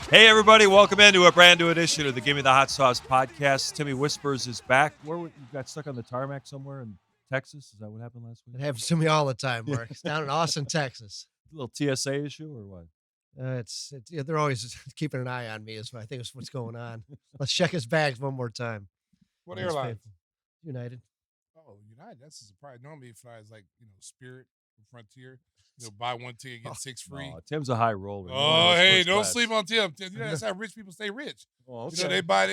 Hey, everybody, welcome into a brand new edition of the Gimme the Hot Sauce podcast. Timmy Whispers is back. You got stuck on the tarmac somewhere in Texas? Is that what happened last week? It happens to me all the time, Yeah. Mark. It's down in Austin, Texas. A little TSA issue or what? Yeah, they're always keeping an eye on me. I think is what's going on. Let's check his bags one more time. What That's airlines? painful. United. Oh, United. That's a surprise. Normally, it flies like Spirit, or Frontier. Buy one ticket get six free. Oh, Tim's a high roller. Oh, hey, don't class. sleep on Tim. That's how rich people stay rich. Oh, You know, okay. they buy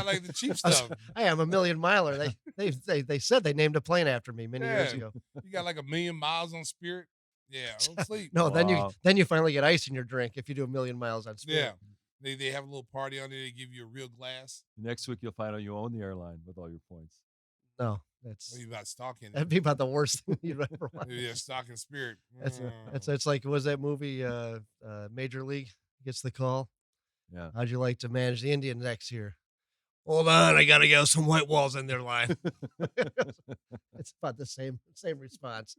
like the cheap stuff. Hey, I'm a million miler. They said they named a plane after me many years Yeah. ago. You got like 1,000,000 miles on Spirit. Yeah, don't sleep. No, Wow. then you finally get ice in your drink if you do 1,000,000 miles on Spirit. Yeah. They have a little party on there. They give you a real glass. Next week, you'll find out you own the airline with all your points. No, What you about stocking? that'd be about the worst thing you'd ever want. Yeah, stocking Spirit. It's like, was that movie Major League gets the call? Yeah. How'd you like to manage the Indians next year? Hold on, I gotta get some white walls in their line. It's about the same response.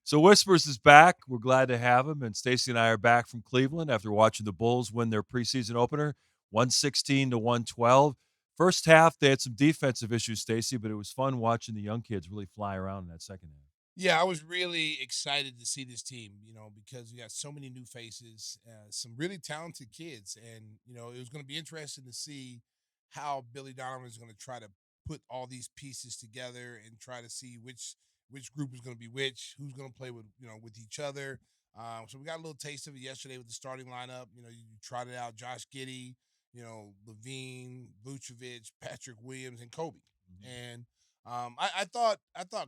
So Whispers is back. We're glad to have him. And Stacey and I are back from Cleveland after watching the Bulls win their preseason opener, 116-112. First half, they had some defensive issues, Stacey, but it was fun watching the young kids really fly around in that second half. Yeah, I was really excited to see this team, because we got so many new faces, some really talented kids. And, it was going to be interesting to see how Billy Donovan is going to try to put all these pieces together and try to see which group is going to be who's going to play with each other. So we got a little taste of it yesterday with the starting lineup. You trotted out Josh Giddey, Levine, Vucevic, Patrick Williams, and Kobe. And I thought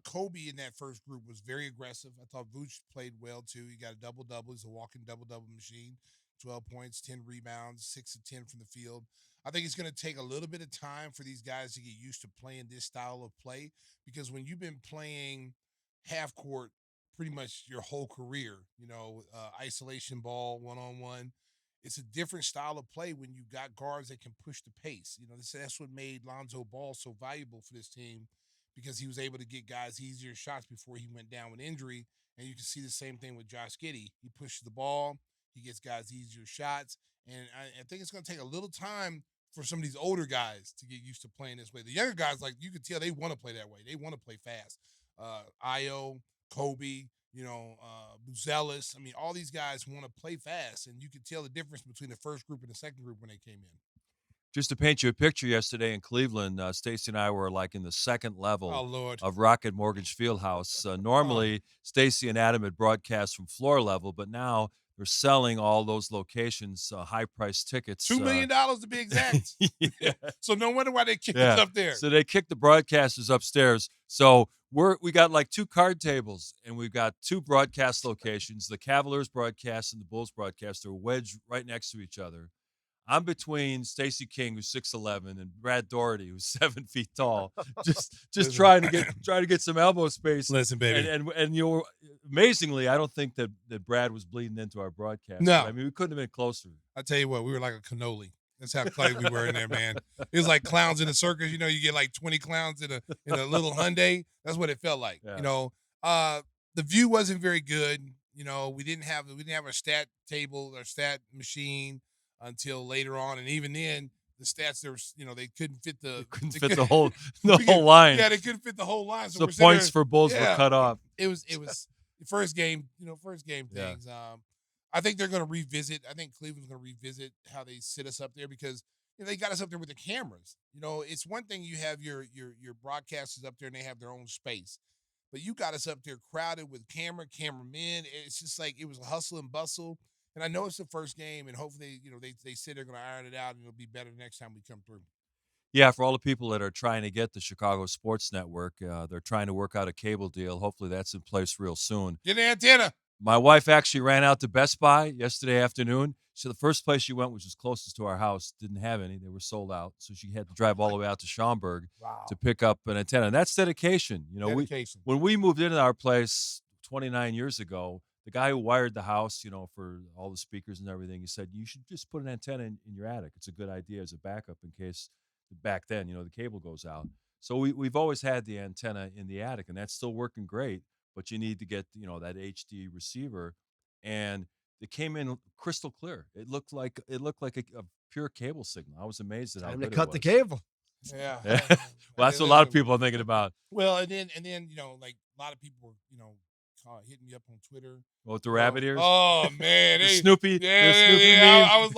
Kobe in that first group was very aggressive. I thought Vooch played well too. He got a double-double. He's a walking double-double machine. 12 points, 10 rebounds, 6 of 10 from the field. I think it's going to take a little bit of time for these guys to get used to playing this style of play, because when you've been playing half court pretty much your whole career, isolation ball, one-on-one, it's a different style of play when you got guards that can push the pace. That's what made Lonzo Ball so valuable for this team, because he was able to get guys easier shots before he went down with injury. And you can see the same thing with Josh Giddey. He pushes the ball, he gets guys easier shots. And I think it's going to take a little time for some of these older guys to get used to playing this way. The younger guys, like, you can tell they want to play that way. They want to play fast. Io, Kobe, Buzelis. I mean, all these guys want to play fast, and you could tell the difference between the first group and the second group when they came in. Just to paint you a picture, yesterday in Cleveland, Stacey and I were like in the second level Lord. of Rocket Mortgage Fieldhouse. Normally, Stacey and Adam had broadcast from floor level, but now they're selling all those locations, high-priced tickets. $2 million to be exact. Yeah. So no wonder why they kicked us up there. So they kicked the broadcasters upstairs. So we got like 2 card tables, and we've got 2 broadcast locations. The Cavaliers broadcast and the Bulls broadcast are wedged right next to each other. I'm between Stacey King, who's 6'11", and Brad Doherty, who's 7 feet tall. Just trying to get some elbow space. Listen, baby. And amazingly, I don't think that Brad was bleeding into our broadcast. No. I mean, we couldn't have been closer. I tell you what, we were like a cannoli. That's how close we were in there, man. It was like clowns in a circus. You get like 20 clowns in a little Hyundai. That's what it felt like. Yeah. The view wasn't very good. We didn't have a stat table or stat machine until later on, and even then, the stats they couldn't fit the whole line. Yeah, they couldn't fit the whole line. So points for Bulls were cut off. It was the first game. First game things. I think they're going to revisit. I think Cleveland's going to revisit how they sit us up there, because they got us up there with the cameras. It's one thing you have your broadcasters up there and they have their own space, but you got us up there crowded with cameramen. It's just like it was a hustle and bustle. And I know it's the first game, and hopefully, they say they're going to iron it out, and it'll be better next time we come through. Yeah, for all the people that are trying to get the Chicago Sports Network, they're trying to work out a cable deal. Hopefully that's in place real soon. Get an antenna. My wife actually ran out to Best Buy yesterday afternoon. So the first place she went, which was closest to our house, didn't have any. They were sold out. So she had to drive all the way out to Schaumburg to pick up an antenna. And that's dedication. Dedication. When we moved into our place 29 years ago, the guy who wired the house, for all the speakers and everything, he said, you should just put an antenna in your attic. It's a good idea as a backup in case back then, the cable goes out. So we've always had the antenna in the attic, and that's still working great. But you need to get, that HD receiver. And It came in crystal clear. It looked like a pure cable signal. I was amazed at how Time to good cut it the was. cable. Yeah. Yeah. I Well, that's think what a lot of gonna people be- are thinking about. Well, and then like a lot of people were hitting me up on Twitter. Well, with the rabbit ears, Oh man, the they, Snoopy, yeah, the yeah, Snoopy yeah. meme. I was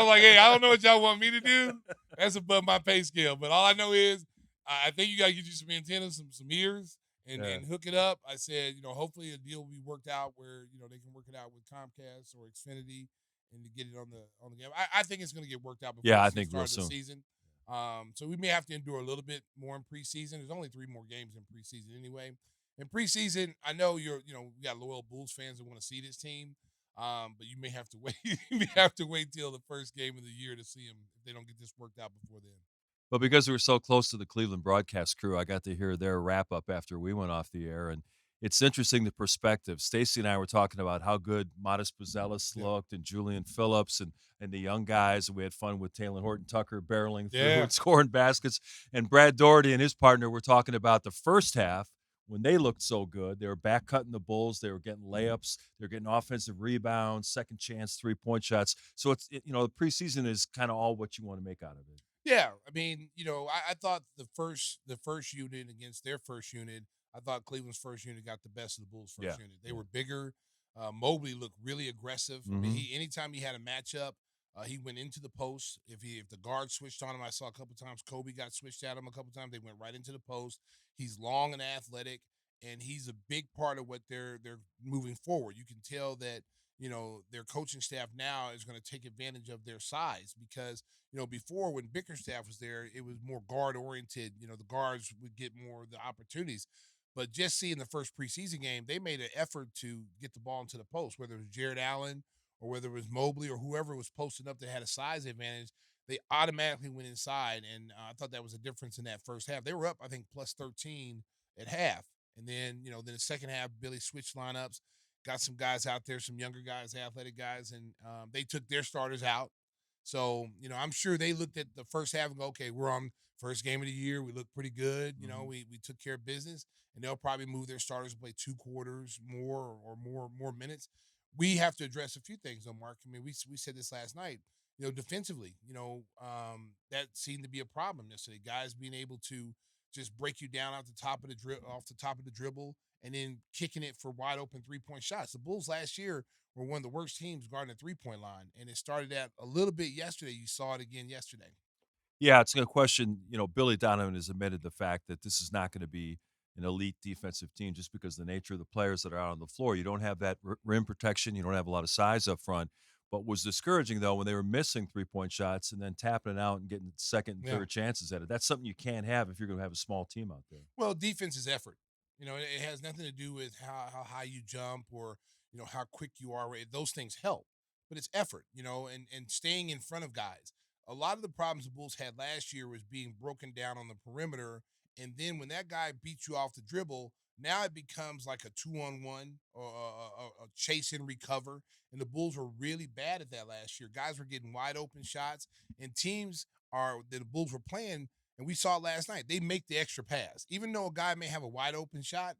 like, hey, I don't know what y'all want me to do. That's above my pay scale. But all I know is, I think you gotta get you some antennas, some ears, and Yeah. and hook it up. I said, hopefully a deal will be worked out where they can work it out with Comcast or Xfinity, and to get it on the game. I think it's gonna get worked out before Yeah, I the think real start of the soon. season. So we may have to endure a little bit more in preseason. There's only 3 more games in preseason anyway. In preseason, I know we got loyal Bulls fans that want to see this team, but you may have to wait. You may have to wait till the first game of the year to see them if they don't get this worked out before then. But because we were so close to the Cleveland broadcast crew, I got to hear their wrap up after we went off the air, and it's interesting the perspective. Stacey and I were talking about how good Modest Buzelis looked, and Julian Phillips, and the young guys, and we had fun with Taylor Horton Tucker barreling through Yeah. and scoring baskets. And Brad Doherty and his partner were talking about the first half when they looked so good. They were back cutting the Bulls. They were getting layups. They're getting offensive rebounds, second chance 3-point shots. So the preseason is kind of all what you want to make out of it. Yeah, I mean, I thought the first unit against their first unit, I thought Cleveland's first unit got the best of the Bulls' first unit. They were bigger. Mobley looked really aggressive. I mean, anytime he had a matchup, he went into the post. If the guard switched on him, I saw a couple times Kobe got switched at him a couple times. They went right into the post. He's long and athletic, and he's a big part of what they're moving forward. You can tell that their coaching staff now is going to take advantage of their size because before when Bickerstaff was there, it was more guard oriented. The guards would get more of the opportunities. But just seeing the first preseason game, they made an effort to get the ball into the post, whether it was Jared Allen or whether it was Mobley or whoever was posting up that had a size advantage. They automatically went inside, and I thought that was a difference in that first half. They were up, I think, plus 13 at half, and then then the second half, Billy switched lineups, got some guys out there, some younger guys, athletic guys, and they took their starters out. So, I'm sure they looked at the first half and go, okay, we're on first game of the year. We look pretty good. We took care of business, and they'll probably move their starters and play 2 quarters more or more minutes. We have to address a few things, though, Mark. I mean, we said this last night. Defensively, that seemed to be a problem yesterday. Guys being able to just break you down off the top of the dribble, and then kicking it for wide open 3-point shots. The Bulls last year were one of the worst teams guarding the 3-point line, and it started out a little bit yesterday. You saw it again yesterday. Yeah, it's a question. Billy Donovan has admitted the fact that this is not going to be an elite defensive team just because of the nature of the players that are out on the floor. You don't have that rim protection. You don't have a lot of size up front. But was discouraging, though, when they were missing 3-point shots and then tapping it out and getting second and third chances at it. That's something you can't have if you're going to have a small team out there. Well, defense is effort. It has nothing to do with how high you jump or, how quick you are. Those things help, but it's effort, and staying in front of guys. A lot of the problems the Bulls had last year was being broken down on the perimeter. And then when that guy beats you off the dribble, now it becomes like a 2-on-1 or a chase and recover. And the Bulls were really bad at that last year. Guys were getting wide open shots, and teams that the Bulls were playing, and we saw it last night, they make the extra pass. Even though a guy may have a wide open shot,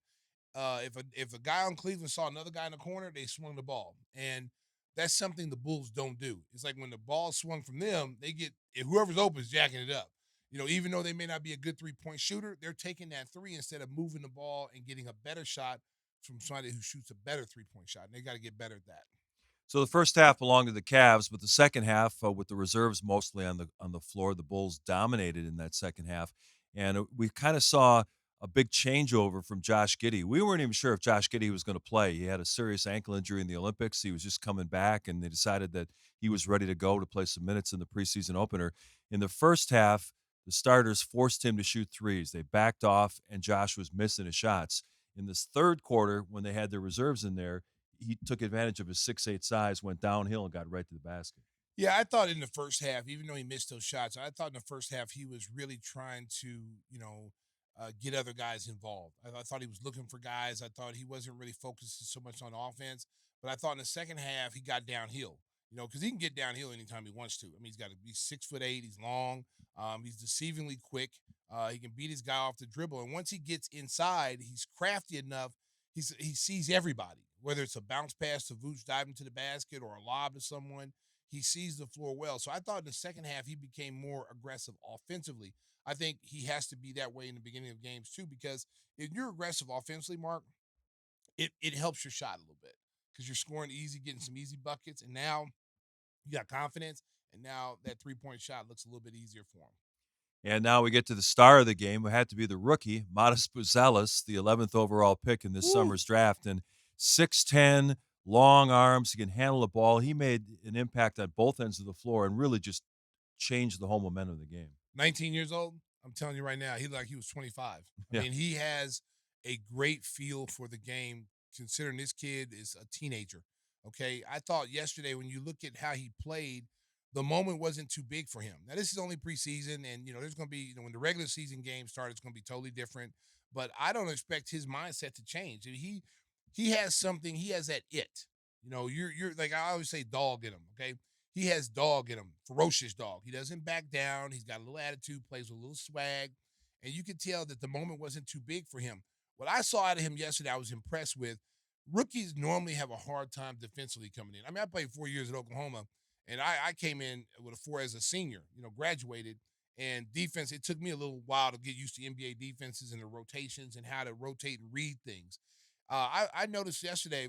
if a guy on Cleveland saw another guy in the corner, they swung the ball. And that's something the Bulls don't do. It's like when the ball swung from them, if whoever's open is jacking it up. Even though they may not be a good 3-point shooter, they're taking that 3 instead of moving the ball and getting a better shot from somebody who shoots a better 3-point shot. And they got to get better at that. So the first half belonged to the Cavs, but the second half, with the reserves mostly on the floor, the Bulls dominated in that second half, and we kind of saw a big changeover from Josh Giddey. We weren't even sure if Josh Giddey was going to play. He had a serious ankle injury in the Olympics. He was just coming back, and they decided that he was ready to go to play some minutes in the preseason opener. In the first half, the starters forced him to shoot threes. They backed off, and Josh was missing his shots. In this third quarter, when they had their reserves in there, he took advantage of his 6'8" size, went downhill, and got right to the basket. Yeah, I thought in the first half, even though he missed those shots, I thought in the first half he was really trying to, get other guys involved. I thought he was looking for guys. I thought he wasn't really focusing so much on offense. But I thought in the second half he got downhill, because he can get downhill anytime he wants to. I mean, he's got to be 6'8". He's long. He's deceivingly quick. He can beat his guy off the dribble. And once he gets inside, he's crafty enough. He sees everybody. whether it's a bounce pass to Vooch diving to the basket or a lob to someone, he sees the floor well. So I thought in the second half he became more aggressive offensively. I think he has to be that way in the beginning of games too, because if you're aggressive offensively, Mark, it helps your shot a little bit because you're scoring easy, getting some easy buckets, and now you got confidence, and now that 3-point shot looks a little bit easier for him. And now we get to the star of the game, who had to be the rookie, Buzelis, the 11th overall pick in this summer's draft. And 6'10", long arms, he can handle the ball. He made an impact on both ends of the floor and really just changed the whole momentum of the game. 19 years old, I'm telling you right now, he looked like he was 25. Yeah. I mean, he has a great feel for the game, considering this kid is a teenager. Okay, I thought yesterday when you look at how he played, the moment wasn't too big for him. Now this is only preseason, and there's going to be when the regular season game starts, it's going to be totally different. But I don't expect his mindset to change. He has something. He has that it. You're like I always say, dog in him. Okay, he has dog in him, ferocious dog. He doesn't back down. He's got a little attitude, plays with a little swag, and you can tell that the moment wasn't too big for him. What I saw out of him yesterday, I was impressed with. Rookies normally have a hard time defensively coming in. I mean, I played 4 years at Oklahoma, and I came in with a 4 as a senior, graduated. And defense, it took me a little while to get used to NBA defenses and the rotations and how to rotate and read things. I noticed yesterday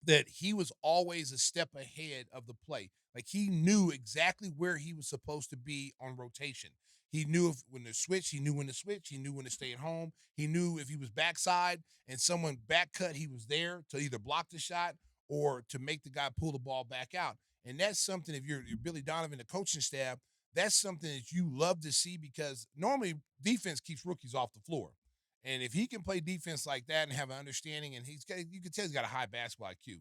that he was always a step ahead of the play. Like he knew exactly where he was supposed to be on rotation. He knew when to switch. He knew when to switch. He knew when to stay at home. He knew if he was backside and someone back cut, he was there to either block the shot or to make the guy pull the ball back out. And that's something, if you're Billy Donovan, the coaching staff, that's something that you love to see because normally defense keeps rookies off the floor. And if he can play defense like that and have an understanding, and you can tell he's got a high basketball IQ.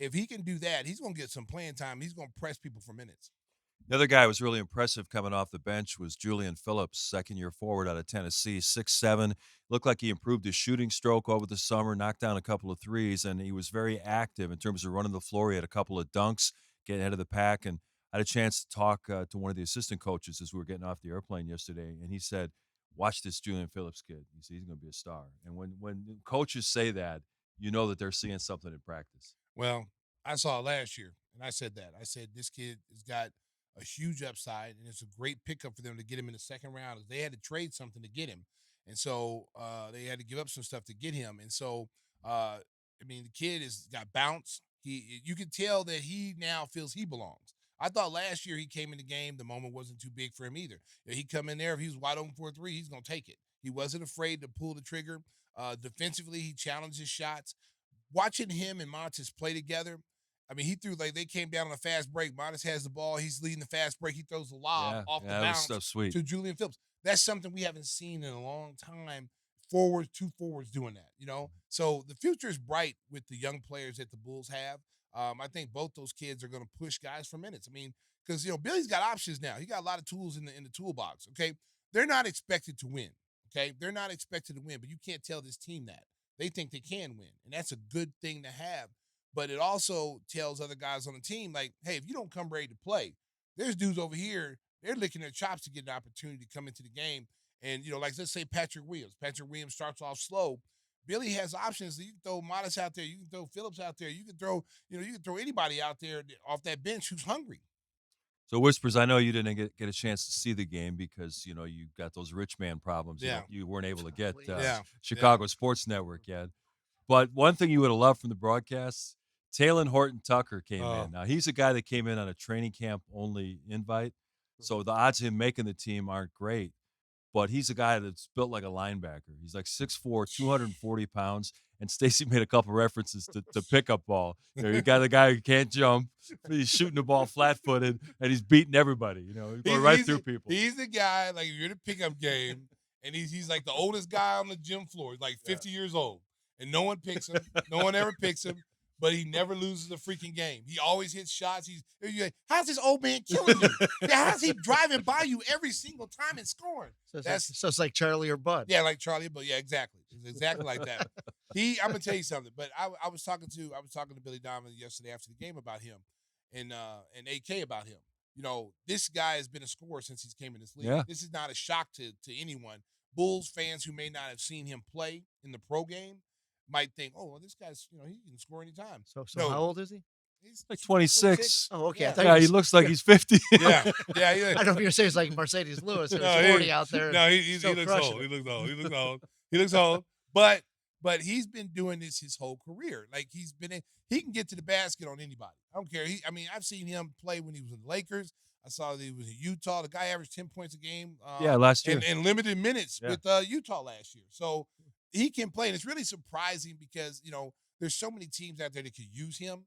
If he can do that, he's going to get some playing time. He's going to press people for minutes. The other guy who was really impressive coming off the bench was Julian Phillips, second-year forward out of Tennessee, 6'7". Looked like he improved his shooting stroke over the summer, knocked down a couple of threes, and he was very active in terms of running the floor. He had a couple of dunks, getting ahead of the pack, and I had a chance to talk to one of the assistant coaches as we were getting off the airplane yesterday, and he said, watch this Julian Phillips kid. He said he's going to be a star. And when coaches say that, you know that they're seeing something in practice. Well, I saw it last year, and I said that. I said this kid has got a huge upside, and it's a great pickup for them to get him in the second round. They had to trade something to get him, and so they had to give up some stuff to get him. And so, I mean, the kid has got bounce. You can tell that he now feels he belongs. I thought last year he came in the game, the moment wasn't too big for him either. He come in there, if he was wide open for a three, he's going to take it. He wasn't afraid to pull the trigger. Defensively, he challenged his shots. Watching him and Montes play together, I mean, he threw like they came down on a fast break. Montes has the ball. He's leading the fast break. He throws the lob off the bounce that was sweet. to Julian Phillips. That's something we haven't seen in a long time. Two forwards doing that, So the future is bright with the young players that the Bulls have. I think both those kids are going to push guys for minutes. I mean, because Billy's got options now. He got a lot of tools in the toolbox. Okay, they're not expected to win. Okay, they're not expected to win, but you can't tell this team that. They think they can win, and that's a good thing to have. But it also tells other guys on the team, like, hey, if you don't come ready to play, there's dudes over here, they're licking their chops to get an opportunity to come into the game. And, like, let's say Patrick Williams. Patrick Williams starts off slow. Billy has options. You can throw Modest out there. You can throw Phillips out there. You can throw anybody out there off that bench who's hungry. So, Whispers, I know you didn't get a chance to see the game because, you got those rich man problems. Yeah. You weren't able to get Yeah. Chicago Sports Network yet. But one thing you would have loved from the broadcast, Talon Horton-Tucker came in. Now, he's a guy that came in on a training camp-only invite, so the odds of him making the team aren't great. But he's a guy that's built like a linebacker. He's like 6'4", 240 pounds. And Stacey made a couple references to pickup ball. You got a guy who can't jump. He's shooting the ball flat-footed, and he's beating everybody. He's going right through people. He's the guy, like, if you're in a pickup game, and he's like the oldest guy on the gym floor. He's like 50 years old. And no one picks him. No one ever picks him. But he never loses a freaking game. He always hits shots. You're like, how's this old man killing you? How's he driving by you every single time and scoring? So it's like Charlie or Bud. Yeah, like Charlie, but yeah, exactly. It's exactly like that. I'm gonna tell you something. But I was talking to Billy Donovan yesterday after the game about him, and AK about him. This guy has been a scorer since he's came in this league. Yeah. This is not a shock to anyone. Bulls fans who may not have seen him play in the pro game, might think, oh, well, this guy's, he can score anytime. So No, how old is he? he's Like 26. Oh, okay. I Yeah. thought Yeah, you he were- looks like he's 50. Yeah, yeah. I don't know if you're saying it's like Mercedes Lewis who's No, 40 out there. No, he still looks crushing old. it. He looks old. He looks old. He looks old. But he's been doing this his whole career. Like he can get to the basket on anybody. I don't care. I've seen him play when he was in the Lakers. I saw that he was in Utah. The guy averaged 10 points a game. Yeah, last year. And limited minutes Yeah. with Utah last year. So he can play, and it's really surprising because there's so many teams out there that could use him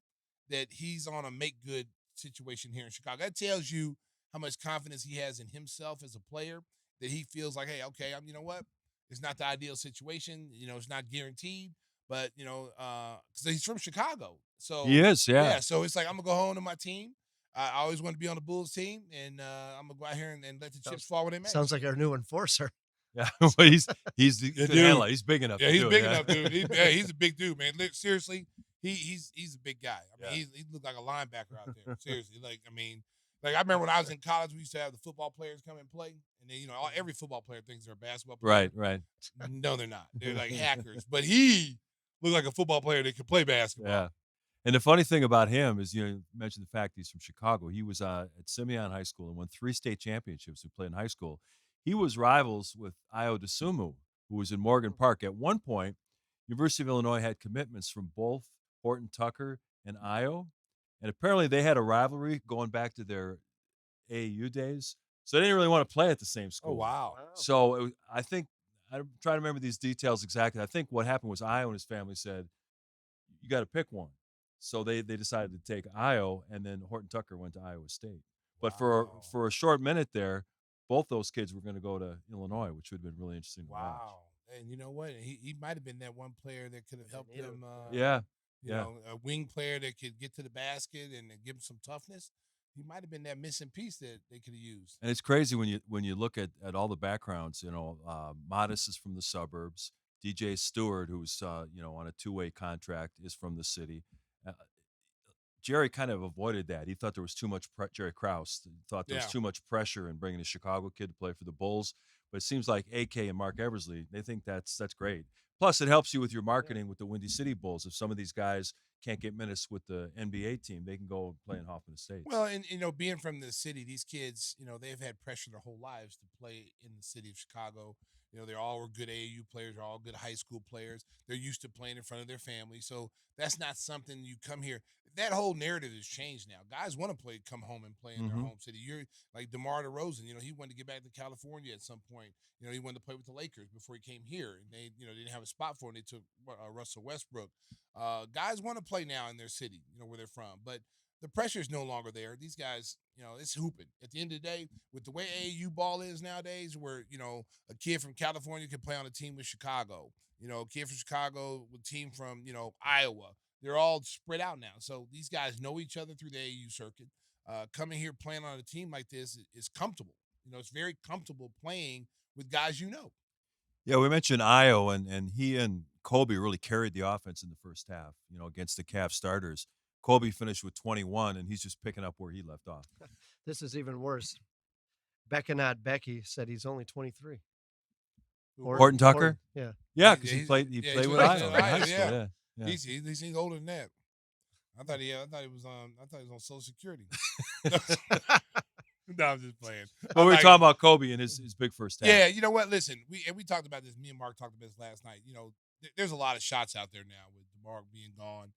that he's on a make good situation here in Chicago. That tells you how much confidence he has in himself as a player, that he feels like, hey, okay, you know what? It's not the ideal situation. It's not guaranteed, but, because he's from Chicago. So He is, yeah. So it's like, I'm going to go home to my team. I always want to be on the Bulls team, and I'm going to go out here and let the chips fall where they may. Sounds like our new enforcer. Yeah, but he's the Yeah, good dude. handler. He's big enough. Yeah, to he's do it, big yeah. enough, dude. He's a big dude, man. Seriously, he's a big guy. I mean, Yeah. he looked like a linebacker out there. Seriously, I remember when I was in college, we used to have the football players come and play, and then every football player thinks they're a basketball player. Right. No, they're not. They're like hackers. But he looked like a football player that could play basketball. Yeah. And the funny thing about him is, you mentioned the fact he's from Chicago. He was at Simeon High School and won 3 state championships. Who played in high school. He was rivals with Io DeSumo, who was in Morgan Park. At one point, University of Illinois had commitments from both Horton Tucker and Io, and apparently they had a rivalry going back to their AAU days. So they didn't really want to play at the same Oh, school. wow. So I think I'm trying to remember these details exactly. I think what happened was Io and his family said, "You got to pick one." So they decided to take Io, and then Horton Tucker went to Iowa State. But Wow. for a short minute there, both those kids were going to go to Illinois, which would have been really interesting to watch. Wow. And you know what? He might have been that one player that could have helped him. Yeah. A wing player that could get to the basket and give him some toughness. He might have been that missing piece that they could have used. And it's crazy when you look at all the backgrounds. Modest is from the suburbs. DJ Stewart, who's on a 2-way contract, is from the city. Jerry kind of avoided that. He thought there was too much Jerry Krause thought there was too much pressure in bringing a Chicago kid to play for the Bulls. But it seems like AK and Mark Eversley, they think that's great. Plus, it helps you with your marketing with the Windy City Bulls. If some of these guys can't get minutes with the NBA team, they can go play in Hoffman Estates. Well, and being from the city, these kids, they've had pressure their whole lives to play in the city of Chicago. They all were good AAU players, they're all good high school players. They're used to playing in front of their family. So that's not something you come here. That whole narrative has changed now. Guys want to come home and play in their home city. You're like DeMar DeRozan, he wanted to get back to California at some point. He wanted to play with the Lakers before he came here. And they didn't have a spot for him. They took Russell Westbrook. Guys want to play now in their city, where they're from. But the pressure is no longer there. These guys, it's hooping. At the end of the day, with the way AAU ball is nowadays, where, a kid from California can play on a team with Chicago, a kid from Chicago with a team from, Iowa. They're all spread out now. So these guys know each other through the AAU circuit. Coming here playing on a team like this is comfortable. It's very comfortable playing with guys you know. Yeah, we mentioned Io, and he and Kobe really carried the offense in the first half, against the Cavs starters. Kobe finished with 21, and he's just picking up where he left off. This is even worse. Beckonot Becky said he's only 23. Horton Tucker? Yeah. Yeah, because he played with Io in high school. Yeah. Yeah. He's older than that. I thought he was on Social Security. No, I'm just playing. But we were talking about Kobe and his big first half. Yeah, you know what? Listen, we talked about this. Me and Mark talked about this last night. There's a lot of shots out there now with DeMar being gone.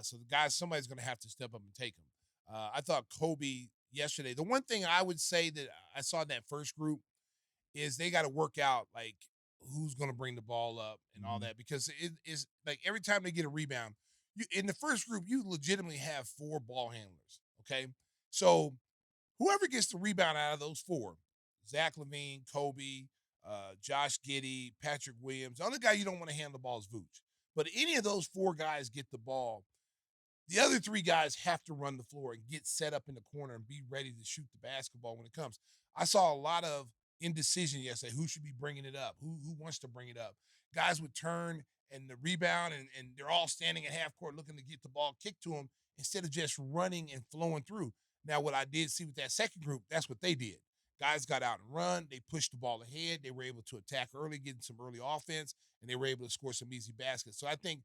So the guys, somebody's going to have to step up and take them. I thought Kobe yesterday. The one thing I would say that I saw in that first group is they got to work out like who's going to bring the ball up and all that, because it is like every time they get a rebound, in the first group you legitimately have 4 ball handlers. Okay, so whoever gets the rebound out of those 4, Zach LaVine, Kobe, Josh Giddey, Patrick Williams. The only guy you don't want to handle the ball is Vooch. But any of those 4 guys get the ball, the other 3 guys have to run the floor and get set up in the corner and be ready to shoot the basketball when it comes. I saw a lot of indecision yesterday. Who should be bringing it up? Who wants to bring it up? Guys would turn and the rebound, and they're all standing at half court looking to get the ball kicked to them instead of just running and flowing through. Now, what I did see with that second group, that's what they did. Guys got out and run. They pushed the ball ahead. They were able to attack early, getting some early offense, and they were able to score some easy baskets. So I think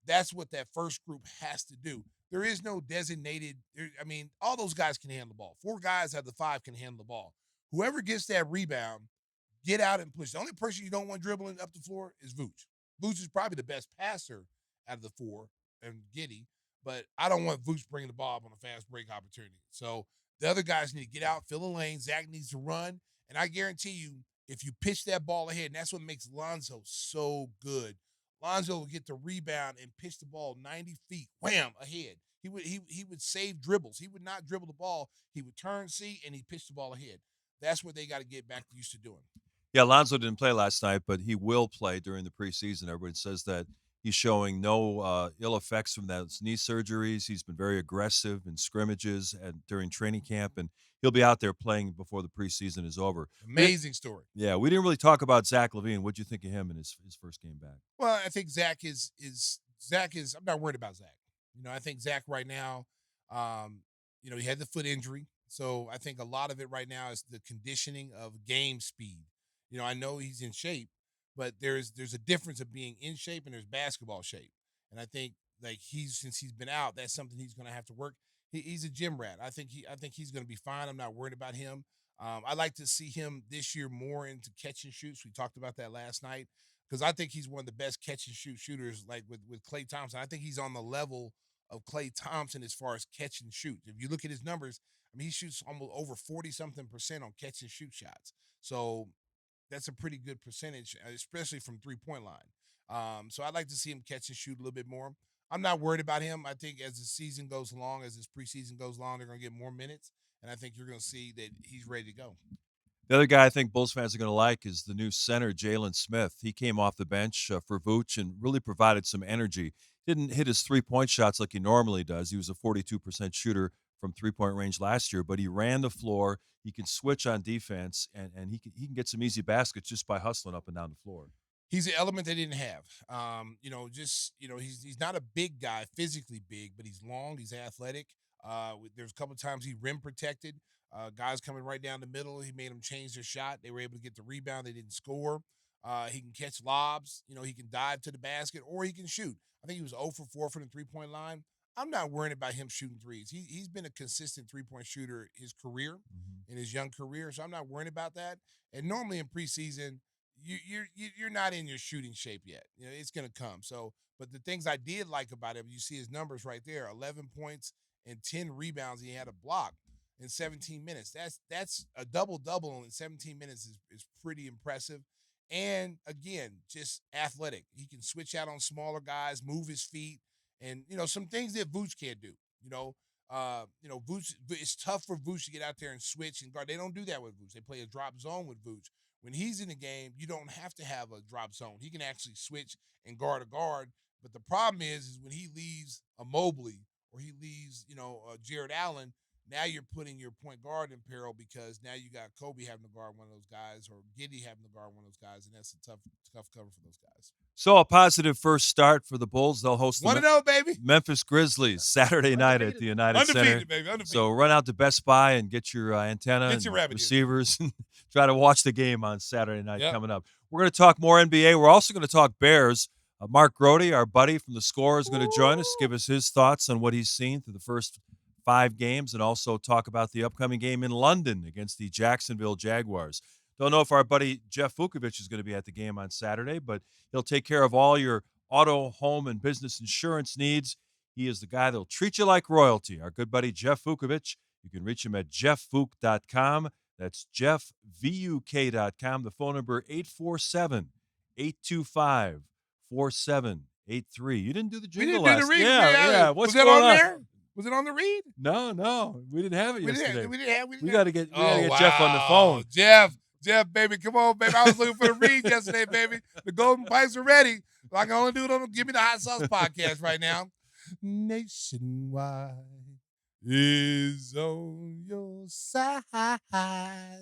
that's what that first group has to do. There is no designated. I mean, all those guys can handle the ball. 4 guys out of the 5 can handle the ball. Whoever gets that rebound, get out and push. The only person you don't want dribbling up the floor is Vooch. Vooch is probably the best passer out of the 4, and Gimme, but I don't want Vooch bringing the ball up on a fast break opportunity. So the other guys need to get out, fill the lane. Zach needs to run, and I guarantee you, if you pitch that ball ahead, and that's what makes Lonzo so good. Lonzo will get the rebound and pitch the ball 90 feet, wham, ahead. He would save dribbles. He would not dribble the ball. He would turn, see, and he pitched the ball ahead. That's what they got to get back used to doing. Yeah, Lonzo didn't play last night, but he will play during the preseason. Everyone says that he's showing no ill effects from those knee surgeries. He's been very aggressive in scrimmages and during training camp, and he'll be out there playing before the preseason is over. Amazing story. Yeah, we didn't really talk about Zach LaVine. What'd you think of him in his first game back? Well, I think Zach is I'm not worried about Zach. I think Zach right now, he had the foot injury. So I think a lot of it right now is the conditioning of game speed. I know he's in shape, but there's a difference of being in shape and there's basketball shape. And I think since he's been out, that's something he's going to have to work. He's a gym rat. I think he's going to be fine. I'm not worried about him. I like to see him this year more into catch and shoots. We talked about that last night because I think he's one of the best catch and shoot shooters, like with Klay Thompson. I think he's on the level of Klay Thompson as far as catch and shoot. If you look at his numbers, I mean, he shoots almost over 40-something% on catch and shoot shots. So that's a pretty good percentage, especially from three-point line. So I'd like to see him catch and shoot a little bit more. I'm not worried about him. I think as the season goes along, as this preseason goes along, they're going to get more minutes, and I think you're going to see that he's ready to go. The other guy I think Bulls fans are going to like is the new center, Jalen Smith. He came off the bench for Vooch and really provided some energy. Didn't hit his three-point shots like he normally does. He was a 42% shooter from three-point range last year, but he ran the floor. He can switch on defense, and he can get some easy baskets just by hustling up and down the floor. He's an element they didn't have. He's not a big guy, physically big, but he's long. He's athletic. There's a couple of times he rim protected. Guys coming right down the middle, he made them change their shot. They were able to get the rebound. They didn't score. He can catch lobs. He can dive to the basket, or he can shoot. I think he was 0 for 4 from the three-point line. I'm not worried about him shooting threes. He's been a consistent three-point shooter his career, in his young career, so I'm not worried about that. And normally in preseason, you're not in your shooting shape yet. It's going to come. So, but the things I did like about him, you see his numbers right there: 11 points and 10 rebounds. He had a block in 17 minutes. That's a double-double in 17 minutes is pretty impressive. And again, just athletic. He can switch out on smaller guys, move his feet, and some things that Vooch can't do. Vooch, it's tough for Vooch to get out there and switch and guard. They don't do that with Vooch. They play a drop zone with Vooch. When he's in the game, you don't have to have a drop zone. He can actually switch and guard a guard. But the problem is when he leaves a Mobley or he leaves, Jared Allen, now you're putting your point guard in peril because now you got Kobe having to guard one of those guys or Giddey having to guard one of those guys, and that's a tough cover for those guys. So a positive first start for the Bulls. They'll host the 1-0, baby. Memphis Grizzlies Saturday night at the United Center. Undefeated, baby. Undefeated. So run out to Best Buy and get your antenna and receivers and try to watch the game on Saturday night coming up. We're going to talk more NBA. We're also going to talk Bears. Mark Grody, our buddy from the Score, is going to join us, give us his thoughts on what he's seen through the first 5 games, and also talk about the upcoming game in London against the Jacksonville Jaguars. Don't know if our buddy Jeff Vukovic is going to be at the game on Saturday, but he'll take care of all your auto, home, and business insurance needs. He is the guy that'll treat you like royalty. Our good buddy Jeff Vukovic. You can reach him at jeffvuk.com. That's jeffvuk.com. The phone number 847-825-4783. You didn't do the jingle last. We didn't do the read. Yeah. What's was going that on on there? Was it on the read? No. We didn't have it yesterday. We got to get wow. Jeff on the phone. Jeff, baby, come on, baby. I was looking for the read yesterday, baby. The golden pipes are ready. I can only do it on Give Me the Hot Sauce podcast right now. Nationwide is on your side.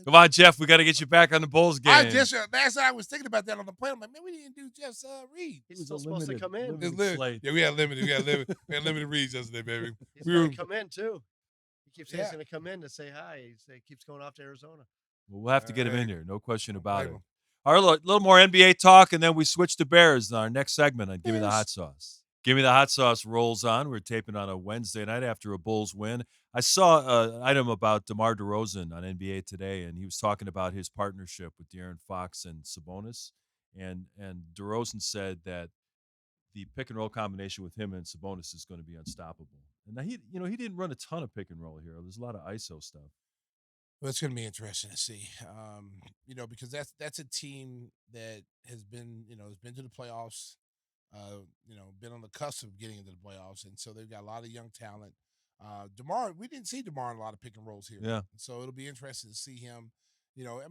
Come on, Jeff. We got to get you back on the Bulls game. Last night I was thinking about that on the plane. I'm like, man, we didn't do Jeff's read. He was supposed to come in. Yeah, we had limited. We had limited reads yesterday, baby. He's going to come in too. He keeps saying he's going to come in to say hi. He keeps going off to Arizona. We'll have to get him in Hey, here. No question don't about blame it. him. All right, a little more NBA talk, and then we switch to Bears in our next segment on Give Me the Bears. Hot Sauce. Give Me the Hot Sauce rolls on. We're taping on a Wednesday night after a Bulls win. I saw an item about DeMar DeRozan on NBA Today, and he was talking about his partnership with De'Aaron Fox and Sabonis. And DeRozan said that the pick and roll combination with him and Sabonis is going to be unstoppable. And now he didn't run a ton of pick and roll here. There's a lot of ISO stuff. Well, it's going to be interesting to see, because that's a team that has been to the playoffs, been on the cusp of getting into the playoffs, and so they've got a lot of young talent. Demar, we didn't see Demar in a lot of pick and rolls here, Yeah. so it'll be interesting to see him.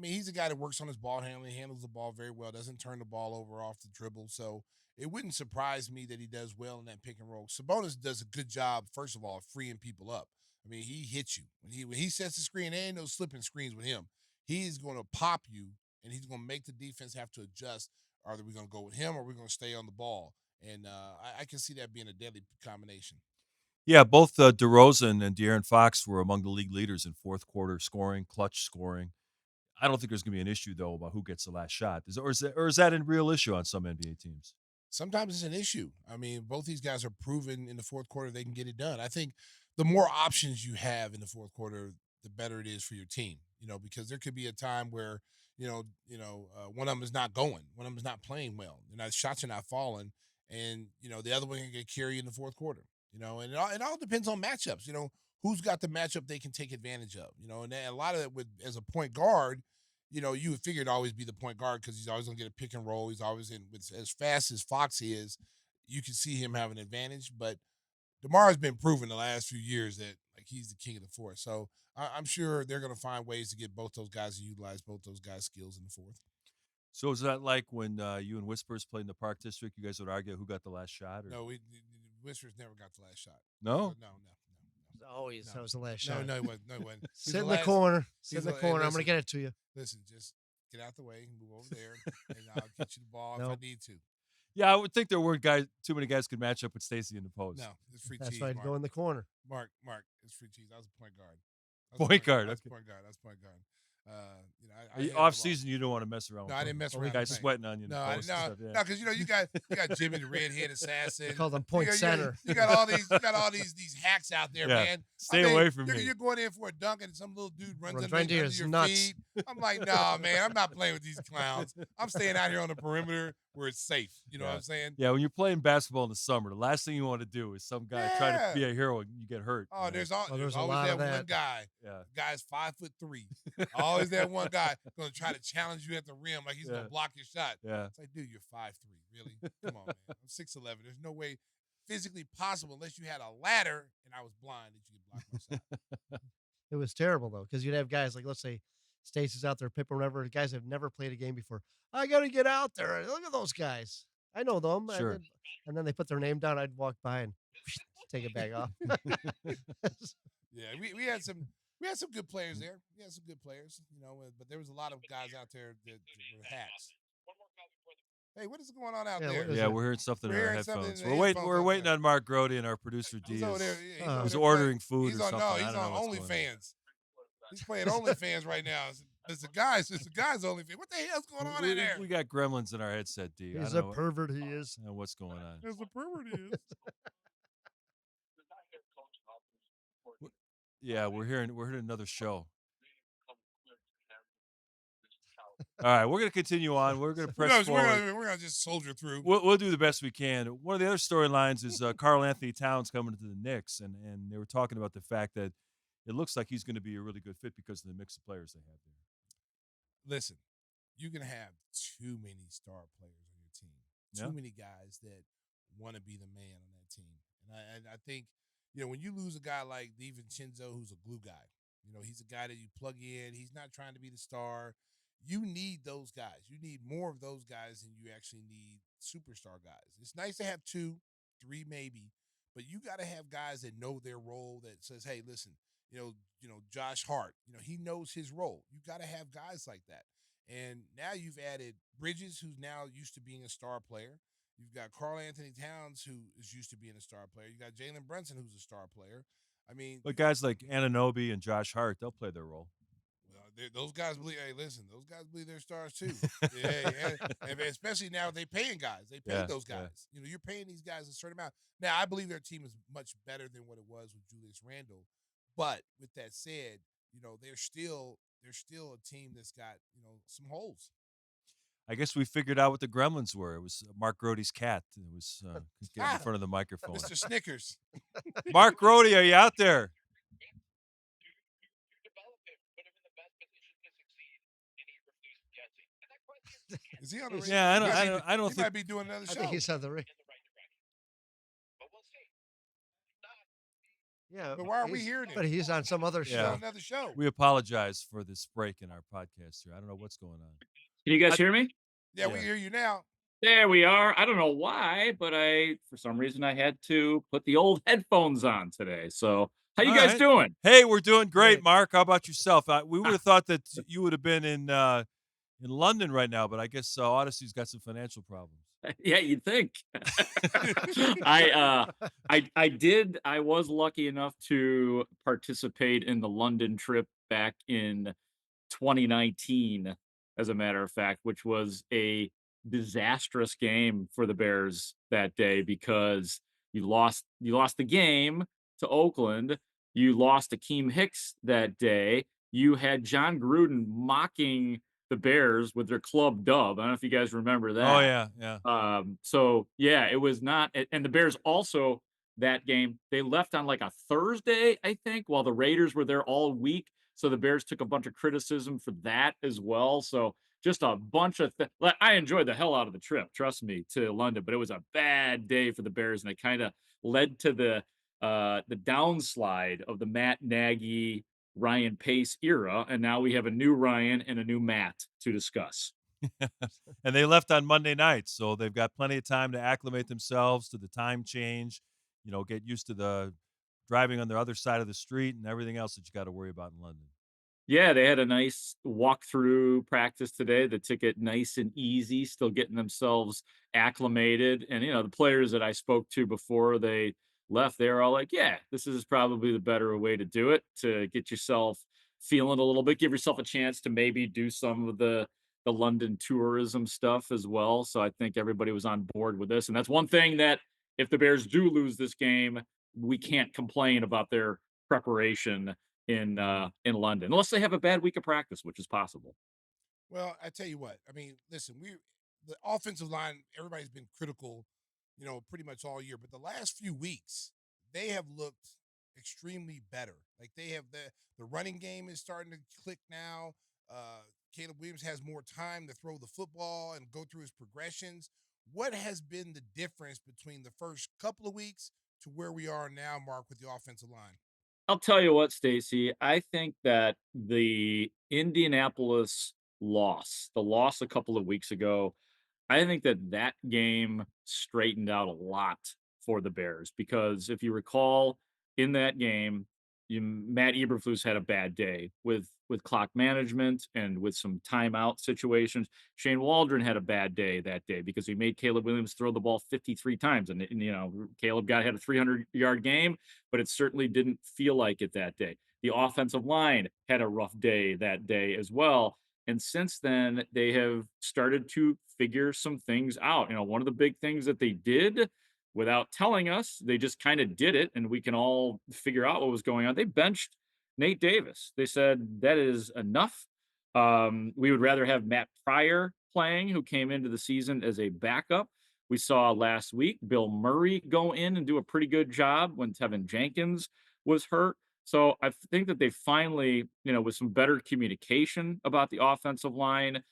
He's a guy that works on his ball handling, handles the ball very well, doesn't turn the ball over off the dribble, so it wouldn't surprise me that he does well in that pick and roll. Sabonis does a good job, first of all, freeing people up. I mean, he hits you when he sets the screen. There ain't no slipping screens with him. He's going to pop you, and he's going to make the defense have to adjust. Are we going to go with him, or are we going to stay on the ball? And I can see that being a deadly combination. Yeah, both DeRozan and De'Aaron Fox were among the league leaders in fourth quarter scoring, clutch scoring. I don't think there's going to be an issue though about who gets the last shot. Or is that a real issue on some NBA teams? Sometimes it's an issue. I mean, both these guys are proven in the fourth quarter they can get it done. I think the more options you have in the fourth quarter, the better it is for your team. Because there could be a time where one of them is not going, one of them is not playing well, shots are not falling, and the other one can get carried in the fourth quarter. And it all depends on matchups. Who's got the matchup they can take advantage of. And a lot of it as a point guard. You would figure it'd always be the point guard because he's always going to get a pick and roll. He's always as fast as Fox is. You can see him have an advantage, but DeMar's been proven the last few years that he's the king of the fourth. So I'm sure they're going to find ways to get both those guys to utilize both those guys' skills in the fourth. So is that like when you and Whispers played in the Park District? You guys would argue who got the last shot? Or? No, Whispers never got the last shot. No? No. Always, No. that was the last No, shot. no, he wasn't. No, he wasn't. Sit in the corner. Sit in the Hey, corner. I'm going listen. to get it to you. Listen, just get out the way, move over there, and I'll get you the ball Nope. if I need to. Yeah, I would think there weren't too many guys could match up with Stacey in the post. No, it's free That's cheese. why I'd Mark. go in the corner. Mark, it's free cheese. I was a point guard. Point guard, I was okay. point guard. Off season, you don't want to mess around. No, I didn't mess Only around. guys No. sweating on you. In No, the post and stuff, yeah. because you got Gimme the redhead assassin. They call them point center. You got all these hacks out there, Yeah. man. Stay away from me. You're going in for a dunk and some little dude runs Runs under, right into under your your nuts. feet. I'm like, nah, man, I'm not playing with these clowns. I'm staying out here on the perimeter where it's safe. You know what I'm saying? Yeah, when you're playing basketball in the summer, the last thing you want to do is some guy try to be a hero and you get hurt. Oh, you know? there's there's a always lot that of one that. guy. Yeah. The guy's 5'3". Always that one guy going to try to challenge you at the rim like he's going to block your shot. Yeah. It's like, dude, you're 5'3". Really? Come on, man. I'm 6'11". There's no way physically possible unless you had a ladder and I was blind that you could block my shot. It was terrible, though, because you'd have guys like, let's say, Stacey's out there, Pippa, whatever. Guys have never played a game before. I got to get out there. Look at those guys. I know them. Sure. And then they put their name down. I'd walk by and take it back off. Yeah, we had some good players there. We had some good players, but there was a lot of guys out there that were hacks. Hey, what is going on out there? Is Yeah, it? we're hearing something in We're our hearing something headphones. in the We're headphones waiting out on Mark Grody and our producer D. He's over there. He's ordering food he's or on, something. No, he's I don't know on what's going on. OnlyFans. He's playing OnlyFans right now. It's the guy's OnlyFans. What the hell's going on in there? We got gremlins in our headset, D. He's a pervert, he is. I don't know what's going on. There's a pervert he is. Yeah, we're hearing another show. All right, we're going to continue on. We're going to press forward. We're gonna just soldier through. We'll do the best we can. One of the other storylines is Karl Anthony Towns coming to the Knicks, and they were talking about the fact that it looks like he's going to be a really good fit because of the mix of players they have there. Listen, you can have too many star players on your team. Too many guys that want to be the man on that team. And I think, when you lose a guy like DiVincenzo, who's a glue guy, he's a guy that you plug in. He's not trying to be the star. You need those guys. You need more of those guys than you actually need superstar guys. It's nice to have 2, 3 maybe, but you got to have guys that know their role that says, hey, listen, Josh Hart, he knows his role. You got to have guys like that. And now you've added Bridges, who's now used to being a star player. You've got Karl Anthony Towns, who is used to being a star player. You got Jalen Brunson, who's a star player. I mean, But guys like Anunoby and Josh Hart, they'll play their role. Well, those guys believe. Hey, listen, those guys believe they're stars too. Yeah, and especially now they paying guys. They paid those guys. You know, you're paying these guys a certain amount. Now, I believe their team is much better than what it was with Julius Randle. But with that said, you know, they're still a team that's got some holes. I guess we figured out what the gremlins were. It was Mark Grote's cat. It was getting in Ah, front of the microphone. Mr. Snickers. Mark Grote, are you out there? Is he on the radio? Yeah, I don't He think. might be doing another I show. think he's on the ring. Yeah, But why are we hearing it? But he's on some other He's show. on another show. We apologize for this break in our podcast here. I don't know what's going on. Can you guys hear me? Yeah, we hear you now. There we are. I don't know why, but for some reason, I had to put the old headphones on today. So, how you All guys right. doing? Hey, we're doing great, Great. Mark. How about yourself? We would have thought that you would have been in London right now, but I guess Odyssey's got some financial problems. Yeah, you'd think. I was lucky enough to participate in the London trip back in 2019, as a matter of fact, which was a disastrous game for the Bears that day because you lost the game to Oakland. You lost Akeem Hicks that day. You had John Gruden mocking the Bears with their club dub. I don't know if you guys remember that. Oh yeah, yeah. So yeah, it was not, and the Bears also that game, they left on like a Thursday, I think, while the Raiders were there all week. So the Bears took a bunch of criticism for that as well. So just a bunch of I enjoyed the hell out of the trip, trust me, to London, but it was a bad day for the Bears, and it kind of led to the downslide of the Matt Nagy, Ryan Pace era, and now we have a new Ryan and a new Matt to discuss. And they left on Monday night, so they've got plenty of time to acclimate themselves to the time change, get used to the driving on the other side of the street and everything else that you got to worry about in London. Yeah, they had a nice walkthrough practice today. They took it nice and easy, still getting themselves acclimated. And, the players that I spoke to before they left, they were all like, yeah, this is probably the better way to do it, to get yourself feeling a little bit, give yourself a chance to maybe do some of the London tourism stuff as well. So I think everybody was on board with this. And that's one thing that if the Bears do lose this game, we can't complain about their preparation in London, unless they have a bad week of practice, which is possible. Well, I tell you what. I mean, listen, the offensive line. Everybody's been critical, pretty much all year. But the last few weeks, they have looked extremely better. Like they have the running game is starting to click now. Caleb Williams has more time to throw the football and go through his progressions. What has been the difference between the first couple of weeks to where we are now, Mark, with the offensive line? I'll tell you what, Stacey, I think that the Indianapolis the loss a couple of weeks ago, I think that game straightened out a lot for the Bears because if you recall in that game, Matt Eberflus had a bad day with clock management and with some timeout situations. Shane Waldron had a bad day that day because he made Caleb Williams throw the ball 53 times, and Caleb had a 300-yard game, but it certainly didn't feel like it that day. The offensive line had a rough day that day as well. And since then, they have started to figure some things out. One of the big things that they did without telling us, they just kind of did it, and we can all figure out what was going on. They benched Nate Davis. They said that is enough. We would rather have Matt Pryor playing, who came into the season as a backup. We saw last week Bill Murray go in and do a pretty good job when Tevin Jenkins was hurt. So I think that they finally, with some better communication about the offensive line,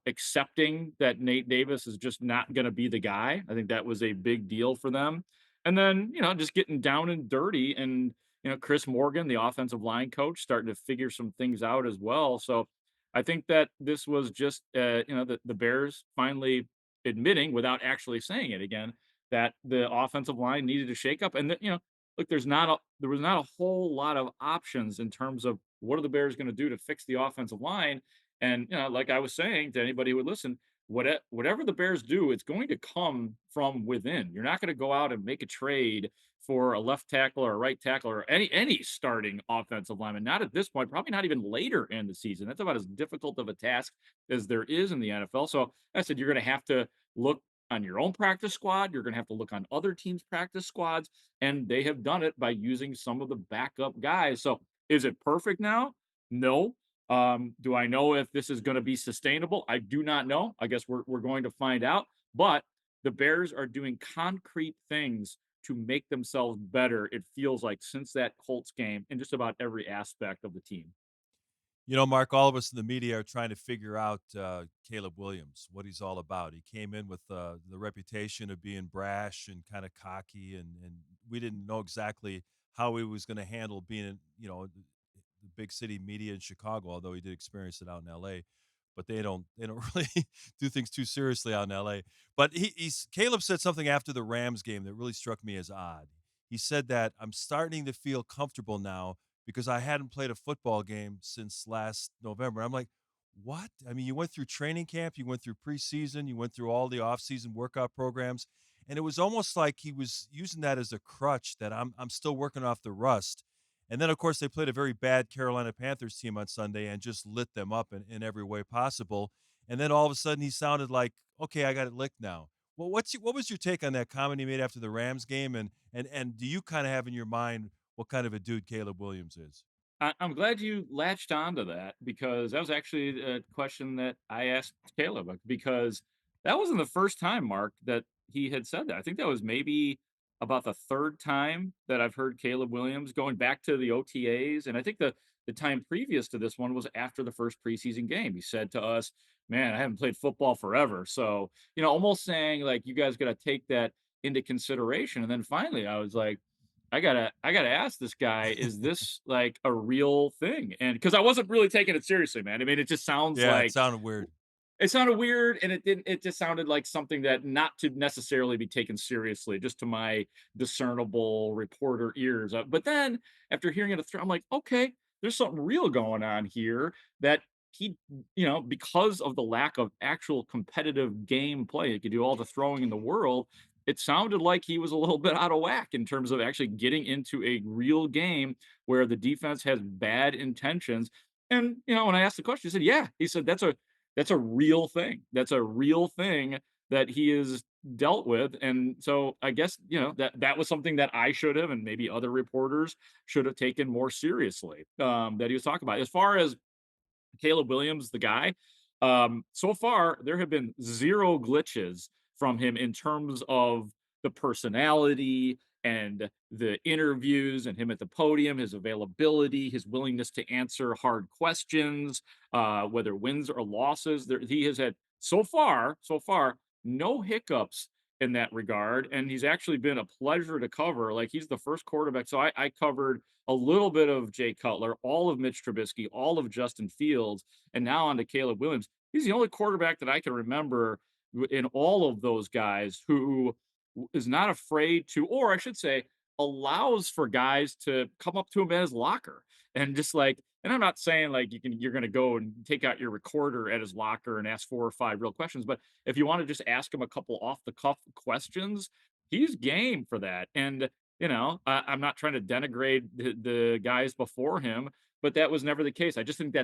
accepting that Nate Davis is just not going to be the guy. I think that was a big deal for them. And then, just getting down and dirty and, Chris Morgan, the offensive line coach, starting to figure some things out as well. So I think that this was just, the Bears finally admitting without actually saying it again, that the offensive line needed a shakeup. And that, look, there was not a whole lot of options in terms of what are the Bears going to do to fix the offensive line. And like I was saying to anybody who would listen, whatever the Bears do, it's going to come from within. You're not going to go out and make a trade for a left tackle or a right tackle or any starting offensive lineman. Not at this point, probably not even later in the season. That's about as difficult of a task as there is in the NFL. So I said you're going to have to look on your own practice squad. You're going to have to look on other teams' practice squads, and they have done it by using some of the backup guys. So is it perfect now? No. Do I know if this is going to be sustainable? I do not know. I guess we're going to find out. But the Bears are doing concrete things to make themselves better. It feels like since that Colts game in just about every aspect of the team. Mark, all of us in the media are trying to figure out Caleb Williams, what he's all about. He came in with the reputation of being brash and kind of cocky, and we didn't know exactly how he was going to handle being, the big city media in Chicago. Although he did experience it out in L.A., but they don't really do things too seriously out in L.A. But he's Caleb said something after the Rams game that really struck me as odd. He said that I'm starting to feel comfortable now because I hadn't played a football game since last November. I'm like, what? I mean, you went through training camp, you went through preseason, you went through all the offseason workout programs, and it was almost like he was using that as a crutch that I'm still working off the rust. And then, of course, they played a very bad Carolina Panthers team on Sunday and just lit them up in every way possible. And then all of a sudden, he sounded like, okay, I got it licked now. Well, what was your take on that comment he made after the Rams game? And do you kind of have in your mind what kind of a dude Caleb Williams is? I'm glad you latched onto that because that was actually a question that I asked Caleb because that wasn't the first time, Mark, that he had said that. I think that was maybe about the third time that I've heard Caleb Williams going back to the OTAs. And I think the time previous to this one was after the first preseason game. He said to us, man, I haven't played football forever. So, almost saying like, you guys got to take that into consideration. And then finally, I was like, I gotta ask this guy, is this like a real thing? And because I wasn't really taking it seriously, man. I mean, it just sounds Yeah, it like sounded weird. it sounded weird, and it just sounded like something that not to necessarily be taken seriously, just to my discernible reporter ears. But then after hearing it, I'm like, okay, there's something real going on here that he, because of the lack of actual competitive game play, he could do all the throwing in the world. It sounded like he was a little bit out of whack in terms of actually getting into a real game where the defense has bad intentions. And when I asked the question, he said, "Yeah." He said, "That's a real thing. That's a real thing that he is dealt with." And so I guess, that was something that I should have, and maybe other reporters should have taken more seriously, that he was talking about. As far as Caleb Williams, the guy. So far, there have been zero glitches from him in terms of the personality and the interviews and him at the podium, his availability, his willingness to answer hard questions, whether wins or losses. He has had so far, no hiccups in that regard. And he's actually been a pleasure to cover. Like he's the first quarterback. So I covered a little bit of Jay Cutler, all of Mitch Trubisky, all of Justin Fields, and now on to Caleb Williams. He's the only quarterback that I can remember in all of those guys who is not afraid to, or I should say, allows for guys to come up to him at his locker and just like, and I'm not saying like you're going to go and take out your recorder at his locker and ask 4 or 5 real questions, but if you want to just ask him a couple off the cuff questions, he's game for that. And I'm not trying to denigrate the guys before him, but that was never the case. I just think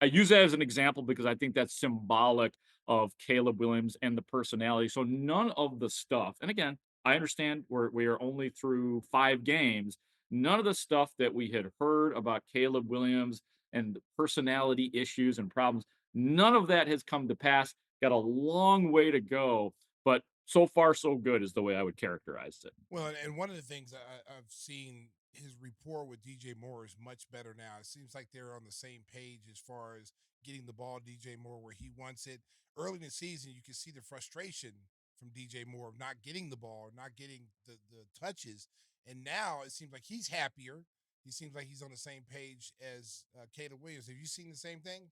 I use that as an example because I think that's symbolic of Caleb Williams and the personality. So none of the stuff, and again, I understand we are only through 5 games. None of the stuff that we had heard about Caleb Williams and the personality issues and problems, none of that has come to pass. Got a long way to go, but so far so good is the way I would characterize it. Well, and one of the things I've seen, his rapport with DJ Moore is much better now. It seems like they're on the same page as far as getting the ball DJ Moore where he wants it. Early in the season, you can see the frustration from DJ Moore of not getting the ball, not getting the touches. And now it seems like he's happier. He seems like he's on the same page as Caleb Williams. Have you seen the same thing?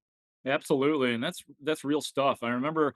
Absolutely, and that's real stuff. I remember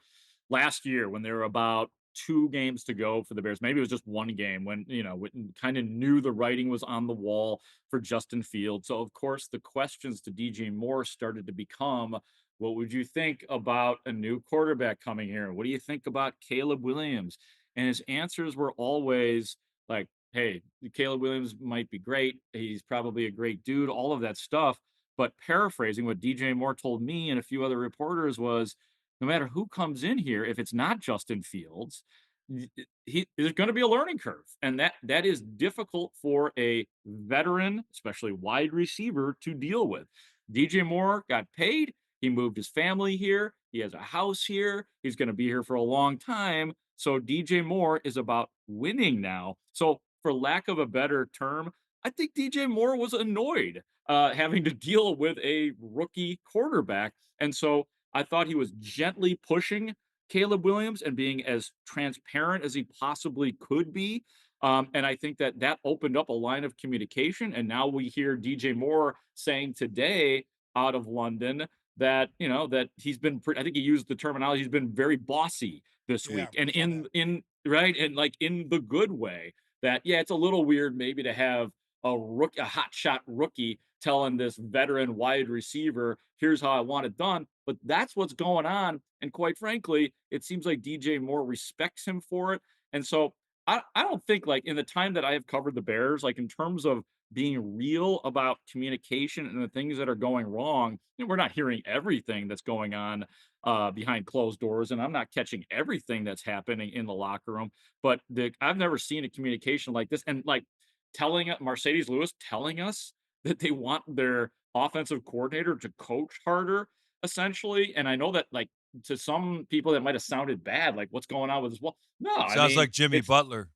last year when there were about 2 games to go for the Bears. Maybe it was just 1 game when, we kind of knew the writing was on the wall for Justin Fields. So of course the questions to DJ Moore started to become, What would you think about a new quarterback coming here? What do you think about Caleb Williams? And his answers were always like, hey, Caleb Williams might be great. He's probably a great dude, all of that stuff. But paraphrasing what DJ Moore told me and a few other reporters was no matter who comes in here, if it's not Justin Fields, there's going to be a learning curve, and that is difficult for a veteran, especially wide receiver, to deal with. DJ Moore got paid. He moved his family here. He has a house here. He's going to be here for a long time. So DJ Moore is about winning now. So, for lack of a better term, I think DJ Moore was annoyed having to deal with a rookie quarterback. And so I thought he was gently pushing Caleb Williams and being as transparent as he possibly could be. And I think that that opened up a line of communication. And now we hear DJ Moore saying today out of London that that he's been. I think he used the terminology. He's been very bossy this Yeah, week, and saw that. in right and like in the good way. That yeah, it's a little weird maybe to have a hot shot rookie telling this veteran wide receiver, here's how I want it done. But that's what's going on. And quite frankly, it seems like DJ Moore respects him for it. And so I don't think like in the time that I have covered the Bears, like in terms of being real about communication and the things that are going wrong, we're not hearing everything that's going on behind closed doors, and I'm not catching everything that's happening in the locker room. But I've never seen a communication like this, and like telling Mercedes Lewis telling us that they want their offensive coordinator to coach harder, essentially. And I know that, like, to some people, that might have sounded bad. Like, what's going on with this? Well, no, I Sounds mean, like Jimmy it's Butler.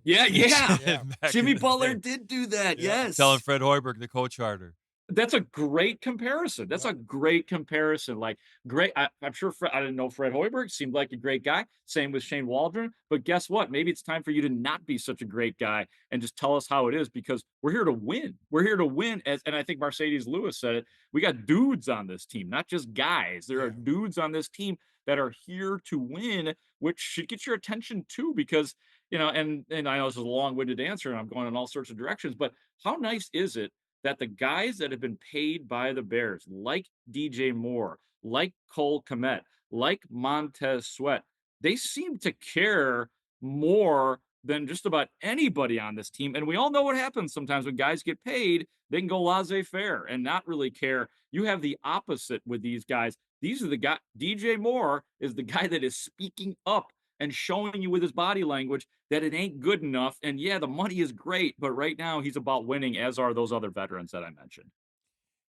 yeah, yeah. Yeah. Back Jimmy in the Butler day, did do that. Yeah. telling Yes. Fred Hoiberg to coach harder. That's a great comparison. That's Yep. a great comparison. Like, great. I'm sure I didn't know Fred Hoiberg seemed like a great guy. Same with Shane Waldron. But guess what? Maybe it's time for you to not be such a great guy and just tell us how it is because we're here to win. We're here to win. And I think Mercedes Lewis said it. We got dudes on this team, not just guys. There are Yeah. dudes on this team that are here to win, which should get your attention too, because and I know this is a long-winded answer and I'm going in all sorts of directions, but how nice is it that the guys that have been paid by the Bears, like DJ Moore, like Cole Kmet, like Montez Sweat, they seem to care more than just about anybody on this team. And we all know what happens sometimes when guys get paid, they can go laissez faire and not really care. You have the opposite with these guys. These are the guy. DJ Moore is the guy that is speaking up and showing you with his body language that it ain't good enough. And yeah, the money is great, but right now he's about winning, as are those other veterans that I mentioned.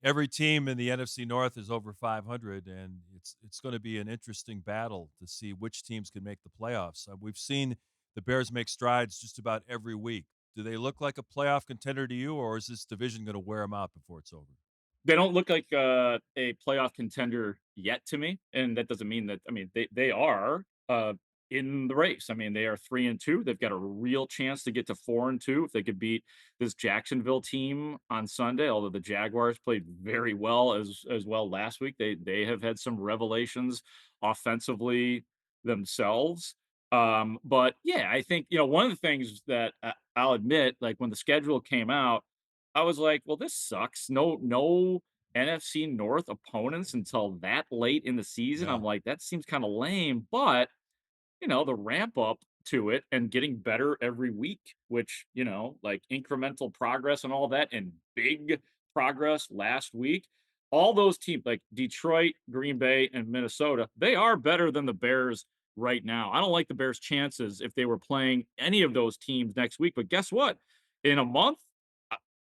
Every team in the NFC North is over 500, and it's going to be an interesting battle to see which teams can make the playoffs. We've seen the Bears make strides just about every week. Do they look like a playoff contender to you, or is this division going to wear them out before it's over? They don't look like a playoff contender yet to me, and that doesn't mean that. I mean, they are in the race. I mean, they are 3-2. They've got a real chance to get to 4-2 if they could beat this Jacksonville team on Sunday. Although the Jaguars played very well as well last week, they have had some revelations offensively themselves. But yeah, I think one of the things that I'll admit, like when the schedule came out, I was like, well, this sucks. No NFC North opponents until that late in the season. Yeah. I'm like, that seems kind of lame. But the ramp up to it and getting better every week, which, like incremental progress and all that, and big progress last week. All those teams like Detroit, Green Bay, and Minnesota, they are better than the Bears right now. I don't like the Bears' chances if they were playing any of those teams next week. But guess what? In a month,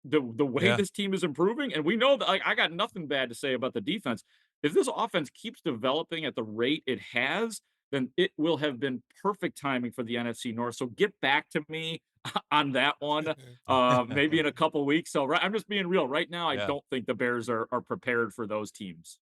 the way Yeah. this team is improving, and we know that, like, I got nothing bad to say about the defense. If this offense keeps developing at the rate it has, then it will have been perfect timing for the NFC North. So get back to me on that one, maybe in a couple weeks. So I'm just being real. Right now, I Yeah. don't think the Bears are prepared for those teams.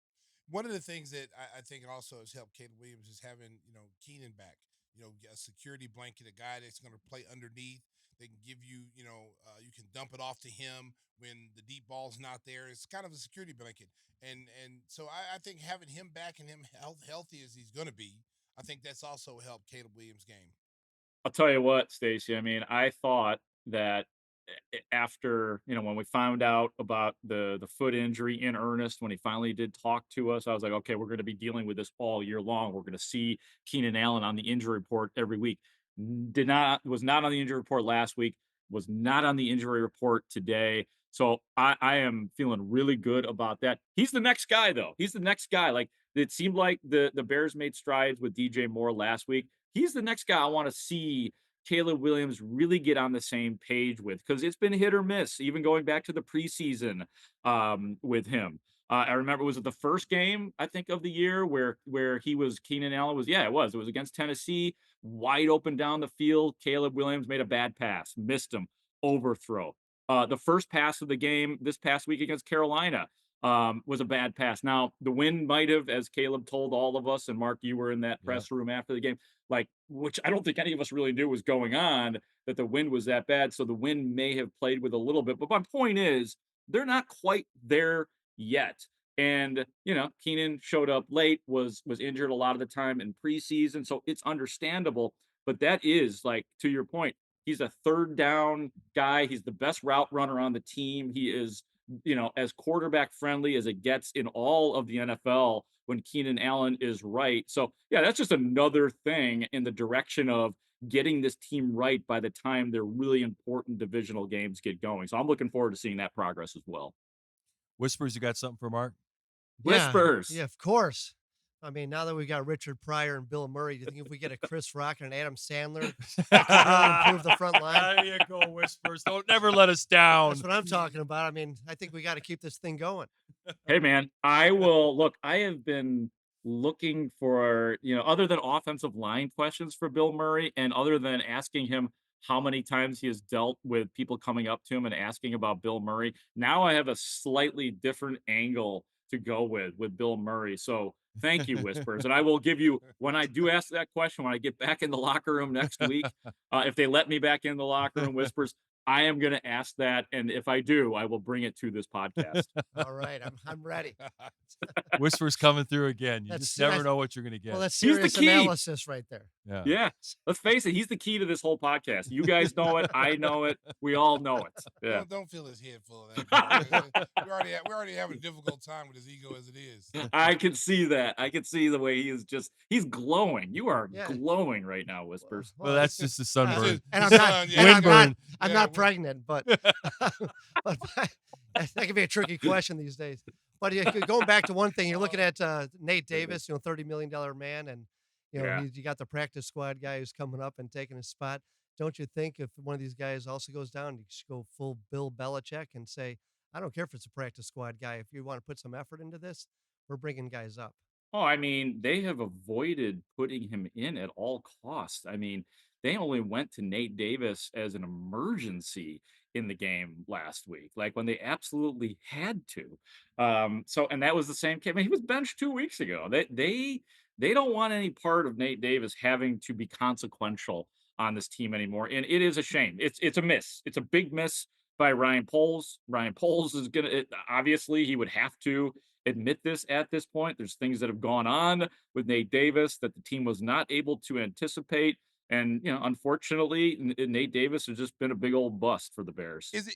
One of the things that I think also has helped Caleb Williams is having, Keenan back. A security blanket, a guy that's going to play underneath. They can give you, you can dump it off to him when the deep ball's not there. It's kind of a security blanket, and so I think having him back and him healthy as he's going to be, I think that's also helped Caleb Williams' game. I'll tell you what, Stacey. I mean, I thought that after, when we found out about the foot injury in earnest, when he finally did talk to us, I was like, okay, we're going to be dealing with this all year long. We're going to see Keenan Allen on the injury report every week. Was not on the injury report last week, was not on the injury report today. So I am feeling really good about that. He's the next guy, though. He's the next guy. Like, it seemed like the Bears made strides with DJ Moore last week. He's the next guy I want to see Caleb Williams really get on the same page with, because it's been hit or miss, even going back to the preseason with him. I remember, was it the first game, I think, of the year where Keenan Allen was, it was against Tennessee, wide open down the field. Caleb Williams made a bad pass, missed him, overthrow. The first pass of the game this past week against Carolina was a bad pass. Now, the wind might have, as Caleb told all of us, and Mark, you were in that press room after the game, which I don't think any of us really knew was going on, that the wind was that bad. So the wind may have played with a little bit. But my point is, they're not quite there yet. And, Keenan showed up late, was injured a lot of the time in preseason. So it's understandable. But that is, like, to your point, he's a third down guy. He's the best route runner on the team. He is, as quarterback friendly as it gets in all of the NFL when Keenan Allen is right. So, that's just another thing in the direction of getting this team right by the time their really important divisional games get going. So I'm looking forward to seeing that progress as well. Whispers, you got something for Mark? Whispers. Yeah, of course. I mean, now that we got Richard Pryor and Bill Murray, do you think if we get a Chris Rock and an Adam Sandler, that could really improve the front line? There you go, Whispers. Don't never let us down. That's what I'm talking about. I mean, I think we got to keep this thing going. Hey, man, I will look. I have been looking for, other than offensive line questions for Bill Murray, and other than asking him how many times he has dealt with people coming up to him and asking about Bill Murray, now I have a slightly different angle to go with Bill Murray. So thank you, Whispers. And I will give you, when I do ask that question, when I get back in the locker room next week, if they let me back in the locker room, Whispers, I am going to ask that. And if I do, I will bring it to this podcast. All right. I'm ready. Whispers coming through again. You just never know what you're going to get. Well, that's He's the serious key. analysis right there. Yeah. Let's face it. He's the key to this whole podcast. You guys know it. I know it. We all know it. Yeah. Don't fill his head full of that. We're already having a difficult time with his ego as it is. I can see that. I can see the way he's glowing. You are glowing right now, Whispers. Well, that's just a sunburn. And I'm not pregnant, but that could be a tricky question these days. But going back to one thing, you're looking at Nate Davis, $30 million man, and you got the practice squad guy who's coming up and taking his spot. Don't you think if one of these guys also goes down, you should go full Bill Belichick and say, I don't care if it's a practice squad guy. If you want to put some effort into this, we're bringing guys up. Oh, I mean, they have avoided putting him in at all costs. I mean, they only went to Nate Davis as an emergency in the game last week, like when they absolutely had to. And that was the same case. I mean, he was benched 2 weeks ago. They don't want any part of Nate Davis having to be consequential on this team anymore. And it is a shame. It's a miss. It's a big miss by Ryan Poles. Ryan Poles is obviously he would have to admit this at this point. There's things that have gone on with Nate Davis that the team was not able to anticipate. And, unfortunately, Nate Davis has just been a big old bust for the Bears. Is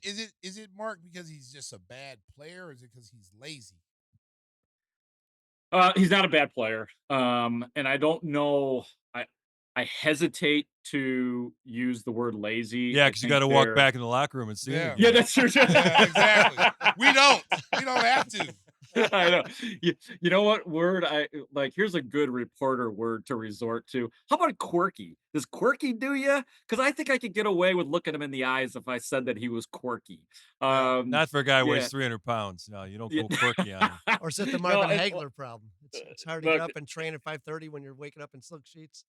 it Mark because he's just a bad player, or is it because he's lazy? He's not a bad player. And I don't know. I hesitate to use the word lazy. Yeah, because you got to walk back in the locker room and see him. Yeah, that's true. Yeah, exactly. We don't have to. I know. You know what word here's a good reporter word to resort to. How about quirky? Does quirky do you? Because I think I could get away with looking him in the eyes if I said that he was quirky. Not for a guy who weighs 300 pounds. No, you don't go quirky on him. Or is it the Marvin Hagler problem? It's hard to get up and train at 5:30 when you're waking up in silk sheets.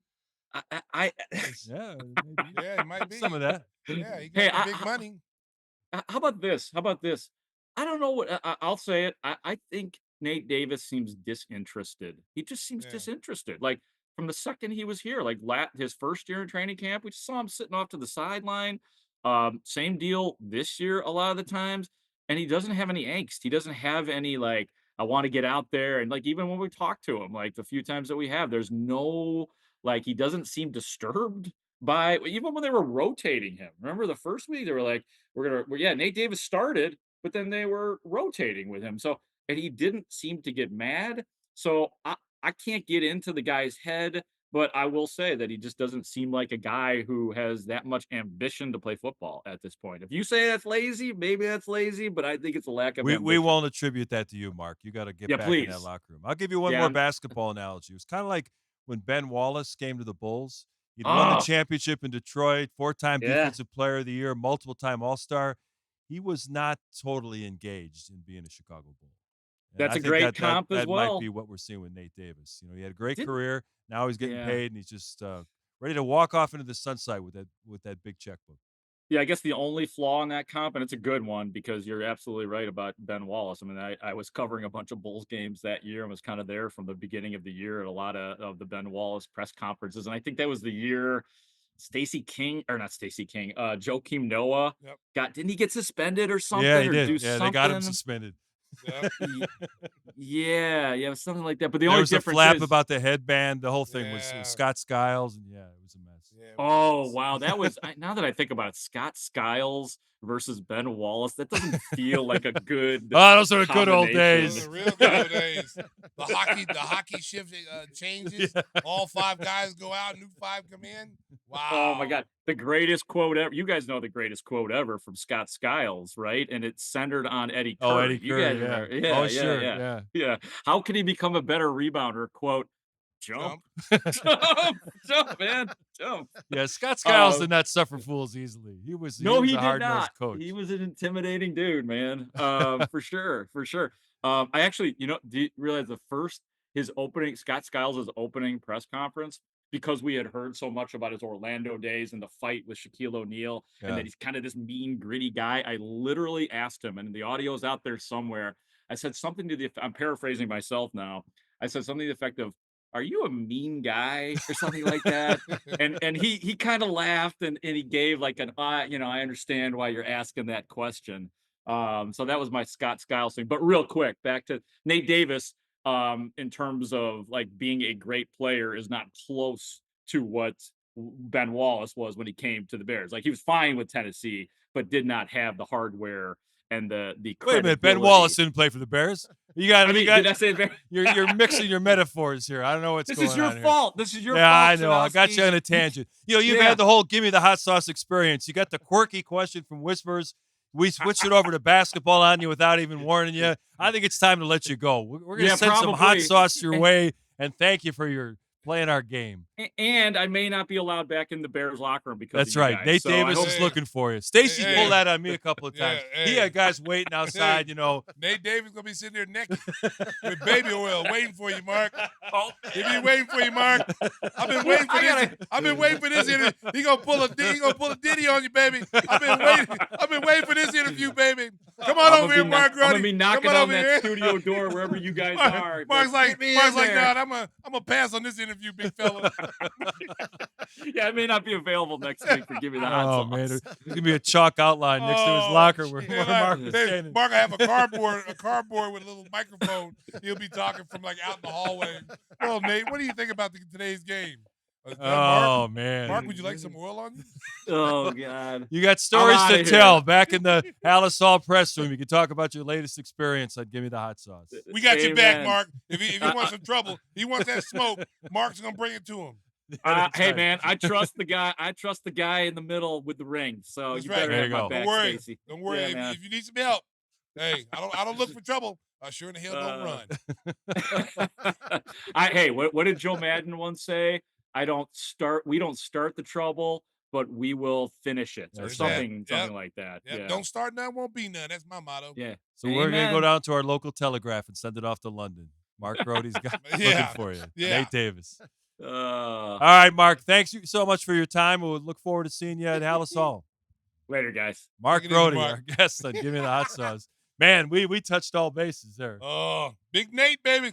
Yeah, it might be some of that. Yeah, he got big money. How about this? I don't know what I'll say it. I think Nate Davis seems disinterested. He just seems disinterested. Like from the second he was here, like his first year in training camp, we just saw him sitting off to the sideline. Same deal this year a lot of the times, and he doesn't have any angst. He doesn't have any I want to get out there, and even when we talk to him, the few times that we have, there's no he doesn't seem disturbed by even when they were rotating him. Remember the first week they were like, Nate Davis started, but then they were rotating with him. So and he didn't seem to get mad. So I can't get into the guy's head, but I will say that he just doesn't seem like a guy who has that much ambition to play football at this point. If you say that's lazy, maybe that's lazy, but I think it's a lack of We ambition. won't attribute that to you, Mark. You got to get back in that Please. locker room. I'll give you one Yeah, more I'm basketball analogy. It was kind of like when Ben Wallace came to the Bulls. He'd won the championship in Detroit, 4-time Defensive Player of the Year, multiple-time All-Star. He was not totally engaged in being a Chicago Bull. And That's I a think great comp as that well. might be what we're seeing with Nate Davis. You know, he had a great career. Now he's getting paid, and he's just ready to walk off into the sunset with that big checkbook. Yeah, I guess the only flaw in that comp, and it's a good one because you're absolutely right about Ben Wallace. I mean, I was covering a bunch of Bulls games that year and was kind of there from the beginning of the year at a lot of the Ben Wallace press conferences. And I think that was the year Joakim Noah didn't he get suspended or something? Yeah, he or did. do Yeah, something? they got him suspended. Yeah, something like that. But the There only was a difference flap is about the headband. The whole thing was Scott Skiles, and it was a mess. Oh, wow, that was now that I think about it, Scott Skiles versus Ben Wallace, that doesn't feel like a good those are the good old days. Those are real good old days. The hockey shift changes. Yeah. All 5 guys go out, new 5 come in. Wow. Oh my God. The greatest quote ever. You guys know the greatest quote ever from Scott Skiles, right? And it's centered on Eddie Curry. Oh, Eddie You Curry, guys yeah. remember? Yeah, Oh, yeah, sure, yeah. yeah. How can he become a better rebounder? Quote, jump. Jump, man. Jump. Yeah, Scott Skiles did not suffer fools easily. He was No, he a did hard-nosed not. coach. He was an intimidating dude, man. For sure, for sure. I actually, do you realize Scott Skiles' opening press conference, because we had heard so much about his Orlando days and the fight with Shaquille O'Neal, and that he's kind of this mean, gritty guy. I literally asked him, and the audio's out there somewhere. I said something I'm paraphrasing myself now. I said something to the effect of, "Are you a mean guy?" or something like that. And he kind of laughed and he gave like I understand why you're asking that question. So that was my Scott Skiles thing. But real quick, back to Nate Davis. In terms of like being a great player, is not close to what Ben Wallace was when he came to the Bears. Like he was fine with Tennessee, but did not have the hardware and the Wait a minute, Ben Wallace didn't play for the Bears. Did I say you're mixing your metaphors here. I don't know what's going on. This is your fault. This is your fault. Yeah, I know. I got you on a tangent. You've had the whole "Gimme the hot sauce" experience. You got the quirky question from Whispers. We switched it over to basketball on you without even warning you. I think it's time to let you go. We're going to send some hot sauce your way, and thank you for your playing our game. And I may not be allowed back in the Bears locker room because that's right. Guys. Nate Davis is looking for you. Stacey pulled that on me a couple of times. He had guys waiting outside. Nate Davis gonna be sitting there naked with baby oil, waiting for you, Mark. He be waiting for you, Mark. I've been waiting for this. I've been waiting for this interview. He gonna pull a ditty on you, baby. I've been waiting for this interview, baby. Come on over here, Mark. I'm gonna be knocking on that studio door wherever you guys are. Mark's like, "God, I'm gonna pass on this interview, big fella." Yeah, I may not be available next week for Gimme the hot sauce. Man, there's gonna be a chalk outline next to his locker where Mark was standing. Mark will have a cardboard with a little microphone. He'll be talking from like out in the hallway. Well, Nate, what do you think about today's game? Mark, man. Mark, would you like some oil on you? Oh, God. You got stories to tell back in the Alisal press room. You can talk about your latest experience on Gimme the Hot Sauce. We got your back, Mark. If he wants some trouble, he wants that smoke, Mark's going to bring it to him. Hey, man, I trust the guy. I trust the guy in the middle with the ring. So you better have my back, Stacey. Don't worry. If you need some help, hey, I don't look for trouble. I sure in the hell don't run. Hey, what did Joe Madden once say? We don't start the trouble, but we will finish it, or something like that. Yep. Yeah. Don't start none, won't be none. That's my motto. Yeah. So we're gonna go down to our local Telegraph and send it off to London. Mark Brody's got looking for you. Yeah. Nate Davis. All right, Mark. Thanks so much for your time. We'll look forward to seeing you at Alisal. Later, guys. Mark Brody, our guest on Gimme the Hot Sauce. Man, we touched all bases there. Oh, Big Nate, baby.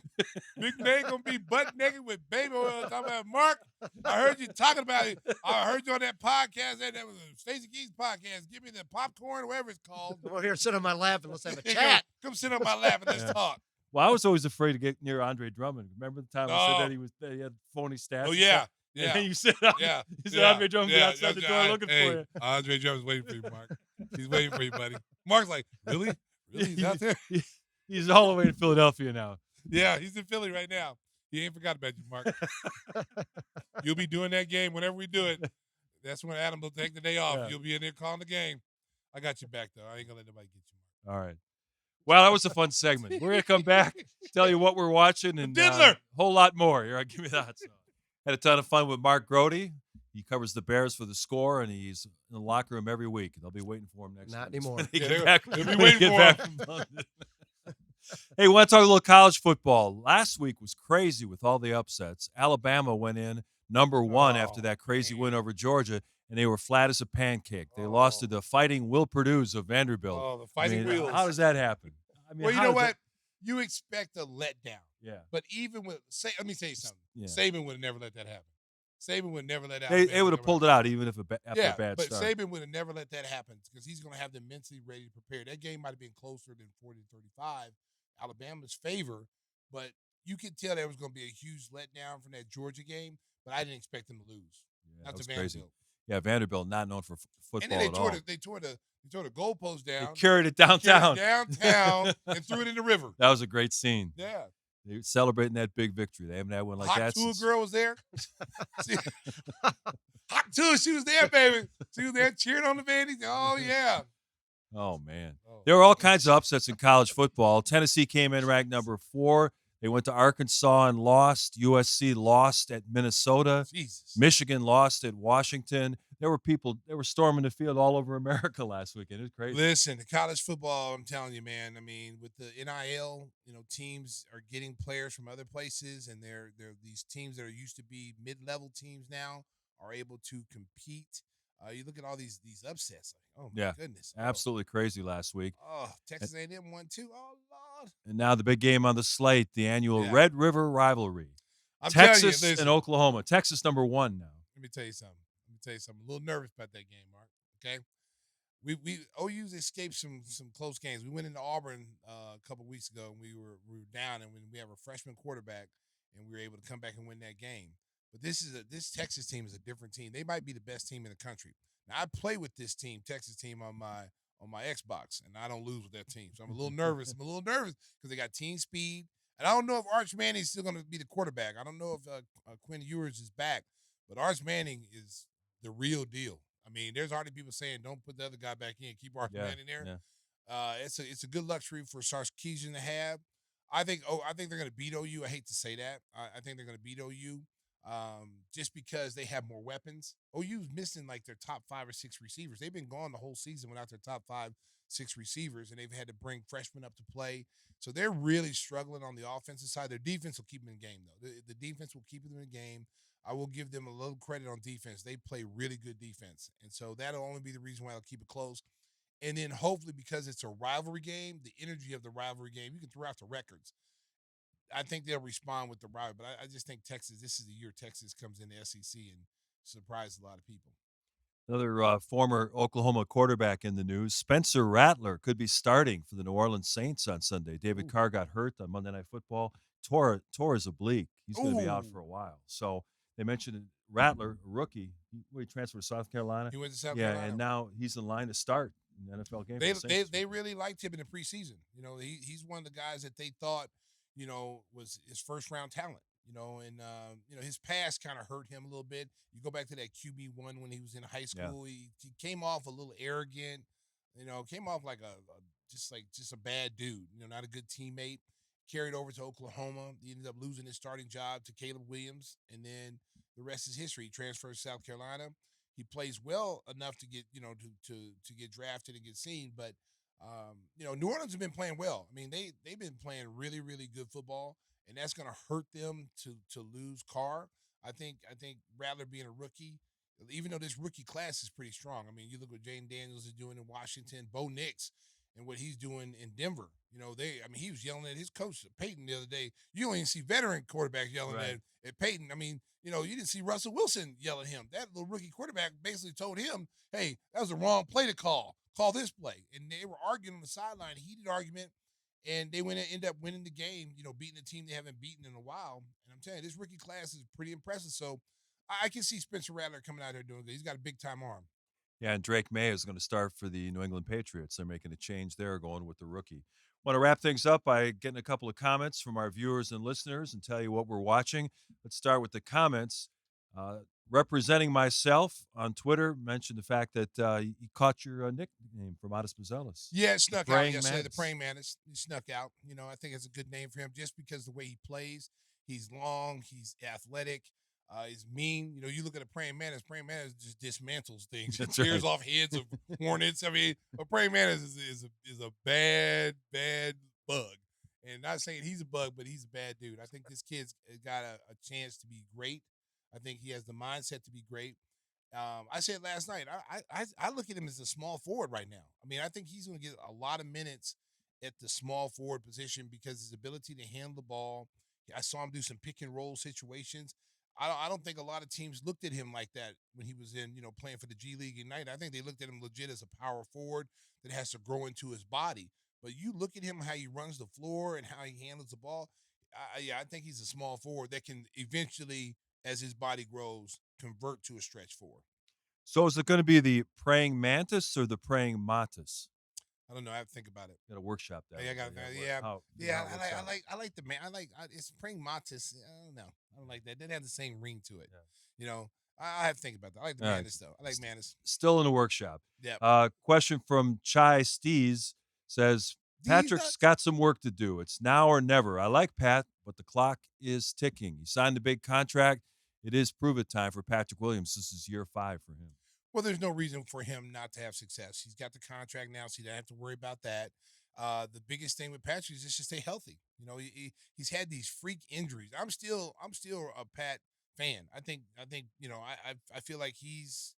Big Nate gonna be butt naked with baby oil. Talking about Mark. I heard you talking about it. I heard you on that podcast. That was Stacey Keys podcast. Give me the popcorn, whatever it's called. Come over here, sit on my lap, and let's have a chat. Come sit on my lap and let's talk. Well, I was always afraid to get near Andre Drummond. Remember the time I said that he had phony stats? Oh, yeah. And Yeah. then you said, Andre Drummond be outside the door looking for you. Andre Drummond's waiting for you, Mark. He's waiting for you, buddy. Mark's like, really? Really? He's out there? He's all the way in Philadelphia now. Yeah, he's in Philly right now. He ain't forgot about you, Mark. You'll be doing that game whenever we do it. That's when Adam will take the day off. Yeah. You'll be in there calling the game. I got you back, though. I ain't going to let nobody get you, Mark. All right. Well, that was a fun segment. We're going to come back, tell you what we're watching, and a whole lot more. Here, Give Me that. So, had a ton of fun with Mark Grody. He covers the Bears for The Score, and he's in the locker room every week. They'll be waiting for him next Not week. anymore. They'll be waiting for him. Hey, we want to talk a little college football. Last week was crazy with all the upsets. Alabama went in number one after that crazy win over Georgia, and they were flat as a pancake. They lost to the Fighting Will Purdue's of Vanderbilt. Oh, the Fighting Wheels. How does that happen? Well, you know what? You expect a letdown. Yeah. But even with, let me tell you something. Yeah. Saban would have never let that happen. Saban would never let that They would have pulled it out even if after a bad but start. Saban would have never let that happen because he's going to have them mentally ready to prepare. That game might have been closer than 40-35, Alabama's favor, but you could tell there was going to be a huge letdown from that Georgia game, but I didn't expect them to lose. Yeah, Not to crazy. Vanderbilt. Yeah, Vanderbilt not known for football And then at all. they tore the goalpost down. They carried it downtown. And threw it in the river. That was a great scene. Yeah. They were celebrating that big victory. They haven't had one like that Hot Tour since. girl was there. Hot Tour, she was there, baby. She was there cheering on the Vandy. Oh, yeah. Oh, man. There were all kinds of upsets in college football. Tennessee came in ranked number 4. They went to Arkansas and lost. USC lost at Minnesota. Jesus. Michigan lost at Washington. There were people, they were storming the field all over America last weekend. It was crazy. Listen, the college football, I'm telling you, man, I mean, with the NIL, teams are getting players from other places, and they're these teams that are used to be mid-level teams now are able to compete. You look at all these upsets, like, oh my goodness, absolutely crazy last week. Oh, Texas A&M won too. Oh Lord! And now the big game on the slate, the annual Red River rivalry, I'm Texas telling you, and Oklahoma. Texas number 1 now. Let me tell you something. I'm a little nervous about that game, Mark. Okay, we OU's escaped some close games. We went into Auburn a couple weeks ago, and we were down, and when we have a freshman quarterback, and we were able to come back and win that game. But this Texas team is a different team. They might be the best team in the country. Now I play with this team, Texas team, on my Xbox, and I don't lose with that team. So I'm a little nervous. Because they got team speed, and I don't know if Arch Manning's still going to be the quarterback. I don't know if Quinn Ewers is back, but Arch Manning is the real deal. I mean, there's already people saying don't put the other guy back in, keep Arch Manning there. Yeah. It's a good luxury for Sarkisian to have. I think they're going to beat OU. I hate to say that. I think they're going to beat OU. Just because they have more weapons. OU's missing like their top 5 or 6 receivers. They've been gone the whole season without their top 5, 6 receivers, and they've had to bring freshmen up to play. So they're really struggling on the offensive side. Their defense will keep them in the game, though. The defense will keep them in the game. I will give them a little credit on defense. They play really good defense, and so that'll only be the reason why they'll keep it close. And then hopefully because it's a rivalry game, the energy of the rivalry game, you can throw out the records. I think they'll respond with the rivalry, but I just think this is the year Texas comes in the SEC and surprises a lot of people. Another former Oklahoma quarterback in the news, Spencer Rattler, could be starting for the New Orleans Saints on Sunday. David Carr got hurt on Monday Night Football, tore his oblique. He's going to be out for a while. So they mentioned Rattler, a rookie. He transferred to South Carolina. He went to South Carolina. Yeah, and now he's in line to start in the NFL game. They really liked him in the preseason. He's one of the guys that they thought, was his first-round talent. And his past kind of hurt him a little bit. You go back to that QB1 when he was in high school. Yeah. He came off a little arrogant. Came off like just a bad dude. Not a good teammate. Carried over to Oklahoma. He ended up losing his starting job to Caleb Williams, and then the rest is history. He transferred to South Carolina. He plays well enough to get to get drafted and get seen, but New Orleans have been playing well. I mean, they've been playing really, really good football, and that's going to hurt them to lose Carr. I think Rattler being a rookie, even though this rookie class is pretty strong. I mean, you look what Jane Daniels is doing in Washington, Bo Nix, and what he's doing in Denver. He was yelling at his coach, Peyton, the other day. You don't even see veteran quarterbacks yelling at Peyton. I mean, you didn't see Russell Wilson yell at him. That little rookie quarterback basically told him, hey, that was the wrong play to call. Call this play. And they were arguing on the sideline, heated argument, and they end up winning the game, beating a team they haven't beaten in a while. And I'm telling you, this rookie class is pretty impressive. So I can see Spencer Rattler coming out there doing good. He's got a big time arm. Yeah, and Drake May is going to start for the New England Patriots. They're making a change there, going with the rookie. Want to wrap things up by getting a couple of comments from our viewers and listeners and tell you what we're watching. Let's start with the comments. Representing myself on Twitter, mentioned the fact that he caught your nickname from Modest Buzelis. Yeah, it snuck out Praying yesterday. The Mantis. Praying Mantis. He snuck out. I think it's a good name for him just because the way he plays. He's long. He's athletic. He's mean. You look at a Praying Mantis. Praying Mantis just dismantles things. He That's tears right. off heads of hornets. I mean, a Praying Mantis is a bad bug. And not saying he's a bug, but he's a bad dude. I think this kid's got a chance to be great. I think he has the mindset to be great. I said last night, I look at him as a small forward right now. I mean, I think he's going to get a lot of minutes at the small forward position because his ability to handle the ball. I saw him do some pick and roll situations. I don't think a lot of teams looked at him like that when he was in, playing for the G League Ignite. I think they looked at him legit as a power forward that has to grow into his body. But you look at him, how he runs the floor and how he handles the ball. I think he's a small forward that can eventually, as his body grows, convert to a stretch forward. So is it going to be the Praying Mantis or the Praying Mantis? I don't know. I have to think about it. Got to workshop that. Yeah, I got I like the man. It's Praying Mantis. I don't know. I don't like that. It doesn't have the same ring to it. Yeah. I have to think about that. I like the Mantis though. I like Mantis. Still in the workshop. Yeah. Question from Chai Stees says, Patrick's got some work to do. It's now or never. I like Pat, but the clock is ticking. He signed a big contract. It is prove-it time for Patrick Williams. This is year 5 for him. Well, there's no reason for him not to have success. He's got the contract now, so he doesn't have to worry about that. The biggest thing with Patrick is just to stay healthy. He's had these freak injuries. I'm still a Pat fan. I think I feel like he's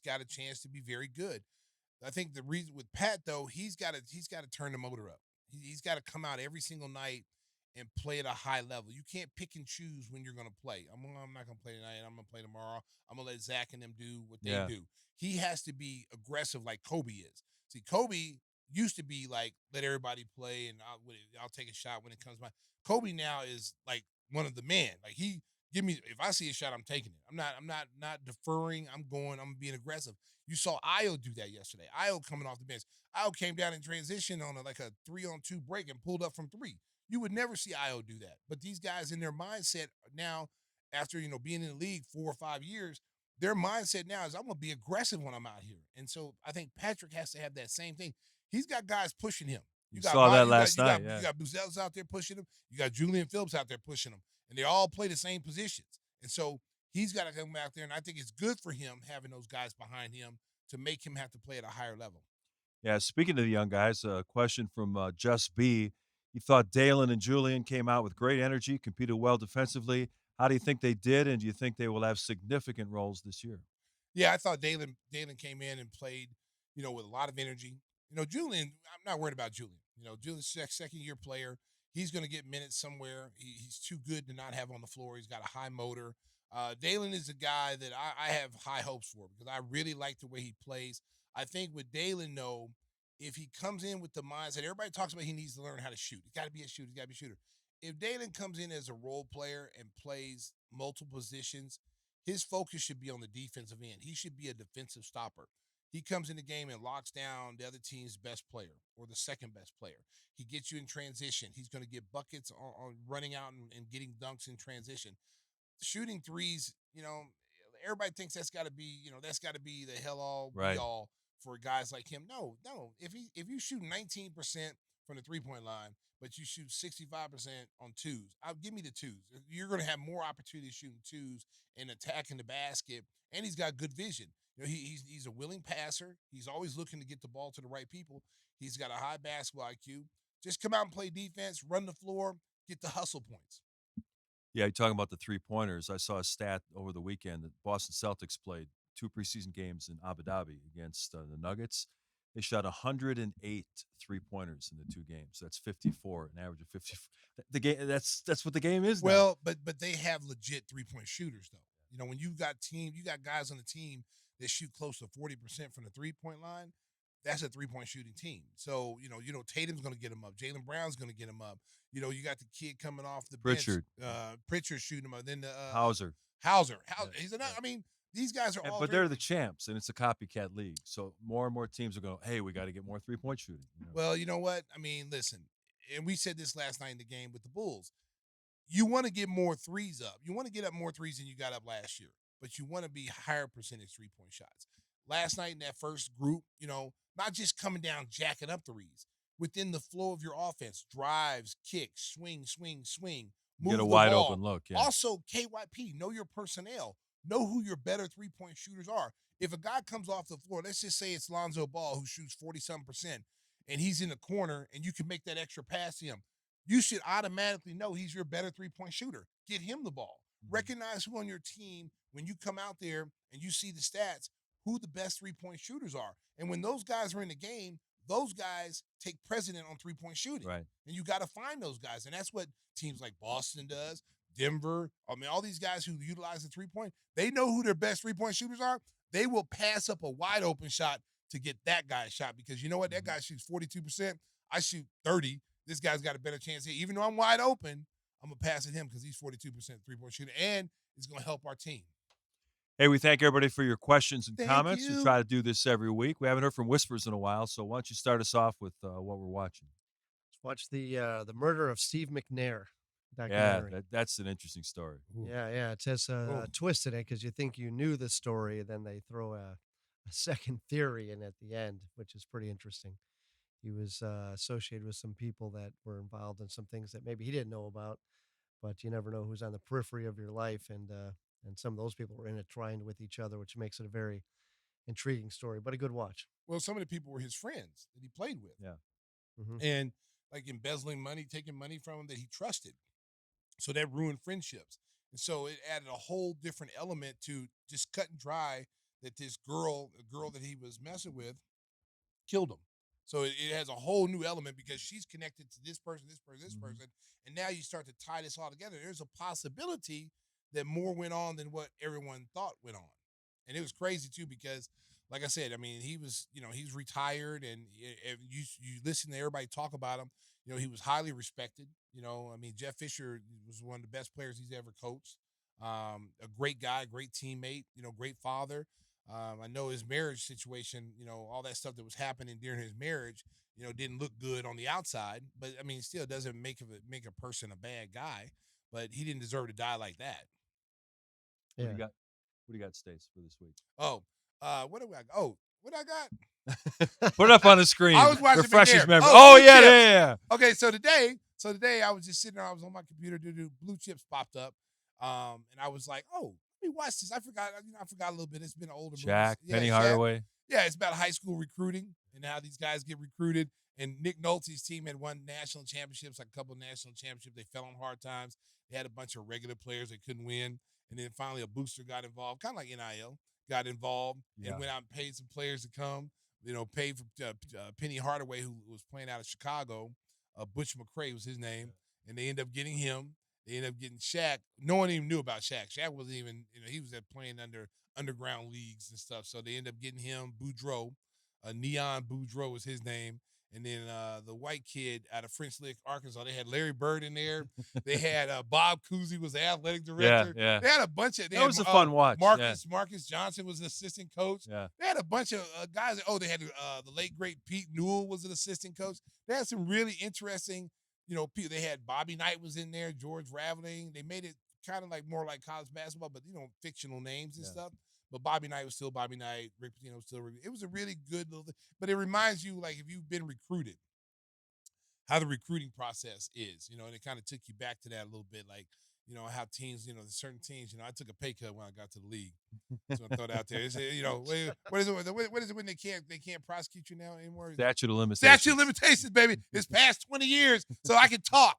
got a chance to be very good. I think the reason with Pat though, he's got to turn the motor up. He's got to come out every single night and play at a high level. You can't pick and choose when you're going to play. I'm not going to play tonight. I'm going to play tomorrow. I'm going to let Zach and them do what they do. He has to be aggressive like Kobe is. See, Kobe used to be like, let everybody play and I'll take a shot when it comes by. Kobe now is like one of the men. Like if I see a shot, I'm taking it. I'm not deferring. I'm being aggressive. You saw Io do that yesterday. Io coming off the bench. Io came down in transition on like a 3-on-2 break and pulled up from 3. You would never see Io do that. But these guys in their mindset now, after being in the league 4 or 5 years, their mindset now is I'm going to be aggressive when I'm out here. And so I think Patrick has to have that same thing. He's got guys pushing him. You saw that last night. You got Buzelis out there pushing him. You got Julian Phillips out there pushing him. And they all play the same positions. And so he's got to come out there. And I think it's good for him having those guys behind him to make him have to play at a higher level. Yeah, speaking of the young guys, a question from Just B. He thought Dalen and Julian came out with great energy, competed well defensively. How do you think they did, and do you think they will have significant roles this year? Yeah, I thought Dalen came in and played, with a lot of energy. Julian, I'm not worried about Julian. Julian's second-year player. He's going to get minutes somewhere. He's too good to not have on the floor. He's got a high motor. Dalen is a guy that I have high hopes for because I really like the way he plays. I think with Dalen, though, if he comes in with the mindset, everybody talks about he needs to learn how to shoot. He's got to be a shooter. He's got to be a shooter. If Dalen comes in as a role player and plays multiple positions, his focus should be on the defensive end. He should be a defensive stopper. He comes in the game and locks down the other team's best player or the second best player. He gets you in transition. He's going to get buckets on running out and getting dunks in transition. Shooting threes, everybody thinks that's got to be the hell all be all for guys like him. No. If you shoot 19% from the 3-point line, but you shoot 65% on twos, give me the twos. You're going to have more opportunity shooting twos and attacking the basket, and he's got good vision. He's a willing passer. He's always looking to get the ball to the right people. He's got a high basketball IQ. Just come out and play defense, run the floor, get the hustle points. Yeah, you're talking about the 3-pointers. I saw a stat over the weekend that Boston Celtics played 2 preseason games in Abu Dhabi against the Nuggets. They shot 108 3-pointers in the 2 games. That's 54, an average of 54. The game that's what the game is now. Well, but they have legit 3-point shooters though. When you got guys on the team that shoot close to 40% from the 3-point line, that's a three-point shooting team. So, Tatum's going to get him up. Jaylen Brown's going to get him up. You got the kid coming off the Pritchard. bench. Pritchard shooting him up. Then Hauser. Hauser. Yeah. He's another. I mean, these guys are all. But they're the champs, and it's a copycat league. So more and more teams are going, hey, we got to get more three-point shooting. Well, you know what? I mean, listen, and we said this last night in the game with the Bulls. You want to get more threes up. You want to get up more threes than you got up last year, but you want to be higher percentage three-point shots. Last night in that first group, not just coming down, jacking up threes. Within the flow of your offense, drives, kicks, swing, move get a the wide ball. open look. Yeah. Also, KYP, know your personnel. Know who your better three-point shooters are. If a guy comes off the floor, let's just say it's Lonzo Ball who shoots 40-something%, and he's in the corner, and you can make that extra pass to him, you should automatically know he's your better three-point shooter. Get him the ball. Recognize who on your team, when you come out there and you see the stats, who the best three-point shooters are. And when those guys are in the game, those guys take precedent on three-point shooting. Right. And you got to find those guys. And that's what teams like Boston does, Denver. I mean, all these guys who utilize the three-point, they know who their best three-point shooters are. They will pass up a wide-open shot to get that guy a shot because you know what? That guy shoots 42%. I shoot 30%. This guy's got a better chance here. Even though I'm wide open, I'm going to pass at him because he's 42% three-point shooter, and it's going to help our team. Hey, we thank everybody for your questions and Thank comments. you. We try to do this every week. We haven't heard from Whispers in a while, so why don't you start us off with what we're watching? Let's watch the murder of Steve McNair Yeah, documentary. that's an interesting story. Yeah. It has a twist in it because you think you knew the story, and then they throw a second theory in at the end, which is pretty interesting. He was associated with some people that were involved in some things that maybe he didn't know about, but you never know who's on the periphery of your life, and some of those people were intertwined with each other, which makes it a very intriguing story, but a good watch. Well, some of the people were his friends that he played with. Yeah. Mm-hmm. And like embezzling money, taking money from him that he trusted. So that ruined friendships. And so it added a whole different element to just cut and dry that this girl, a girl that he was messing with, killed him. So it has a whole new element because she's connected to this person, and now you start to tie this all together. There's a possibility that more went on than what everyone thought went on. And it was crazy, too, because, like I said, I mean, he was retired, and you listen to everybody talk about him. He was highly respected. I mean, Jeff Fisher was one of the best players he's ever coached. A great guy, great teammate, great father. I know his marriage situation, all that stuff that was happening during his marriage, didn't look good on the outside. But, I mean, still doesn't make a person a bad guy. But he didn't deserve to die like that. Yeah. What do you got, Stace, for this week? Oh, what do I got? Oh, what I got? Put it up on the screen. I was watching Refresh his McNair. memory. Oh, yeah. Okay, so today I was just sitting there. I was on my computer. Blue Chips popped up, and I was like, "Oh, let me watch this." I forgot a little bit. It's been an older movie. Shaq, Penny Hardaway. Yeah, it's about high school recruiting and how these guys get recruited. And Nick Nolte's team had won national championships, like a couple of national championships. They fell on hard times. They had a bunch of regular players that couldn't win. And then finally a booster got involved, kind of like NIL, got involved and went out and paid some players to come. Paid for Penny Hardaway, who was playing out of Chicago. Butch McRae was his name. And they ended up getting him. They ended up getting Shaq. No one even knew about Shaq. Shaq wasn't even, he was playing under underground leagues and stuff. So they ended up getting him, Boudreaux. Neon Boudreaux was his name. And then the white kid out of French Lick, Arkansas, they had Larry Bird in there. They had Bob Cousy was the athletic director. Yeah. They had a bunch of. That was a fun watch. Marcus Johnson was an assistant coach. Yeah. They had a bunch of guys. Oh, they had the late great Pete Newell was an assistant coach. They had some really interesting, people. They had Bobby Knight was in there, George Raveling. They made it kind of like more like college basketball, but fictional names and stuff. But Bobby Knight was still Bobby Knight. Rick Pitino was still Rick. It was a really good little thing. But it reminds you, like, if you've been recruited, how the recruiting process is, and it kind of took you back to that a little bit, like, how teams, certain teams, I took a pay cut when I got to the league. So I throw it out there. It's, what is it when they can't prosecute you now anymore? Statute of limitations, baby. It's past 20 years, so I can talk.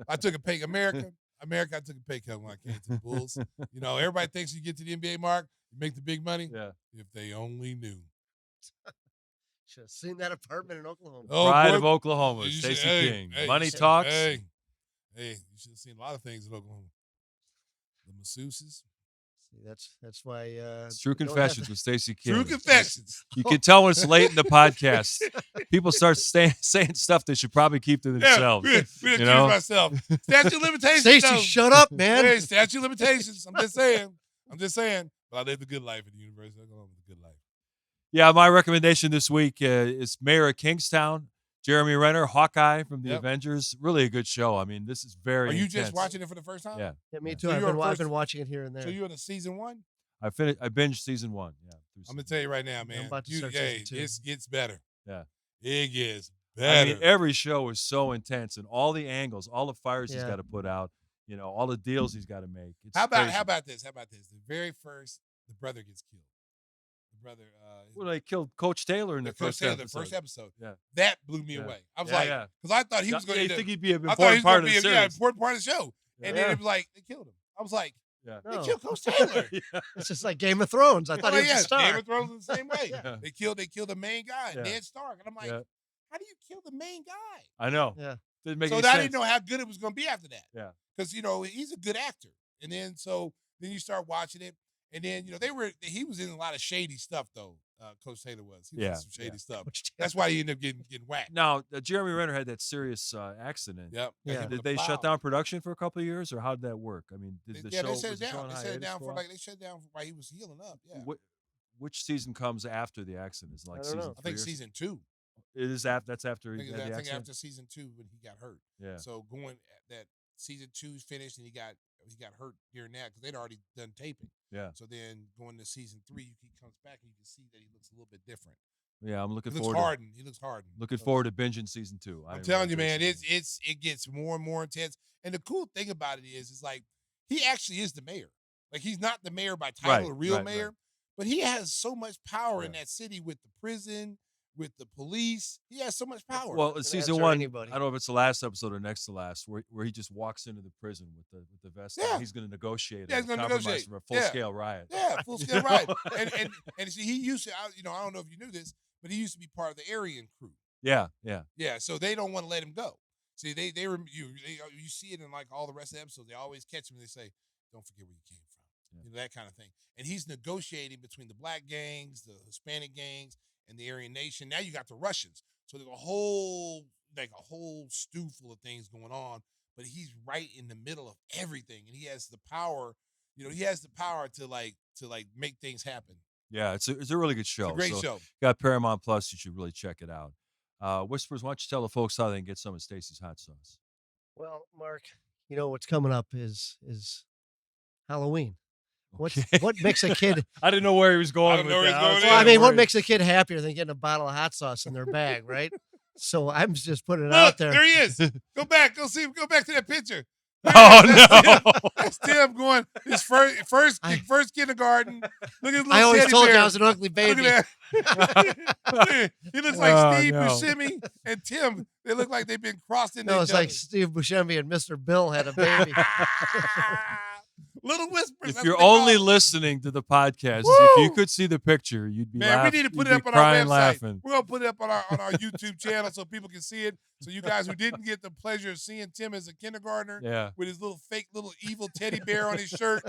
I took a pay America, I took a pay cut when I came to the Bulls. Everybody thinks you get to the NBA mark, you make the big money. Yeah. If they only knew. Should have seen that apartment in Oklahoma. Pride of Oklahoma, Stacey King. Money talks. Hey, you should have seen a lot of things in Oklahoma. The masseuses. That's why. It's True Confessions with Stacey King. True Confessions. You can tell when it's late in the podcast. People start saying stuff they should probably keep to themselves. Yeah, we accuse myself. Statute of limitations. Stacey, shut up, man. Hey, statute of limitations. I'm just saying. But I lived a good life at the university. I go home with a good life. Yeah, my recommendation this week is Mayor of Kingstown, Jeremy Renner, Hawkeye from the Avengers. Really a good show. I mean, this is very Are you intense. just watching it for the first time? Yeah. Me too. So I've been watching it here and there. So you're in the season 1? I binged season 1. Yeah. I'm going to tell you right now, man. I'm about to start season 2. It gets better. Yeah. It gets better. I mean, every show is so intense, and all the angles, all the fires he's got to put out, all the deals he's got to make. It's How crazy. about this? The very first, the brother gets killed. Brother. Well, they killed Coach Taylor in the first episode. The first episode. Yeah. That blew me away. I was because I thought he was going to. You think he'd be an important part of the series? Yeah, important part of the show. Yeah. And then it was like they killed him. I was like, they killed Coach Taylor. It's just like Game of Thrones. I thought he was a star. Game of Thrones was the same way. They killed the main guy, Ned Stark, and I'm like, how do you kill the main guy? I know. Yeah. Didn't make so any I sense. didn't know how good it was going to be after that. Yeah. Because he's a good actor, and then then you start watching it. And then, he was in a lot of shady stuff, though, Coach Taylor was. He was in some shady stuff. That's why he ended up getting whacked. Now, Jeremy Renner had that serious accident. Yep. Yeah. Did they shut down production for a couple of years, or how did that work? I mean, did the show... they shut it down. They shut it down while he was healing up, yeah. Which season comes after the accident? Is it like season 3? I think season 2. It is that's after he had the I think accident? after season 2 when he got hurt. Yeah. So going that season 2 finished and he got hurt during that because they'd already done taping. Yeah. So then going to season 3, he comes back and you can see that he looks a little bit different. Yeah, I'm looking He forward. He looks hardened. Looking forward to binging season 2. I'm telling you, man, it gets more and more intense. And the cool thing about it is like he actually is the mayor. Like he's not the mayor by title, a real mayor, but he has so much power in that city with the prison, with the police. He has so much power. Well, in season 1, I don't know if it's the last episode or next to last, where he just walks into the prison with the vest. Yeah. He's going to negotiate. Yeah, he's going to negotiate for a full-scale riot. Yeah, full-scale riot. And see, he used to, I don't know if you knew this, but he used to be part of the Aryan crew. Yeah. Yeah, so they don't want to let him go. See, you see it in like all the rest of the episodes. They always catch him and they say, "Don't forget where you came from." That kind of thing. And he's negotiating between the black gangs, the Hispanic gangs, and the Aryan Nation. Now you got the Russians. So there's a whole stew full of things going on. But he's right in the middle of everything, and he has the power. He has the power to make things happen. Yeah, it's a really good show. It's a great show. Got Paramount Plus. You should really check it out. Whispers, why don't you tell the folks how they can get some of Stacey's hot sauce? Well, Mark, what's coming up is Halloween. Okay. What makes a kid? I didn't know where he was going. I don't know where he's going. Well, I mean, what makes a kid happier than getting a bottle of hot sauce in their bag, right? So I'm just putting it out there. There he is. Go back. Go see him. Go back to that picture. Oh no! That's Tim going his first kindergarten. Look at his little I always teddy told bear. you I was an ugly baby. Look at that. He looks like Steve no. Buscemi and Tim. They look like they've been crossed into No, each it's other. like Steve Buscemi and Mr. Bill had a baby. Little whispers. If you're only listening to the podcast, if you could see the picture, you'd be we need to put it up on crying, our website. laughing. We're gonna put it up on our YouTube channel so people can see it. So you guys who didn't get the pleasure of seeing Tim as a kindergartner, with his little evil teddy bear on his shirt,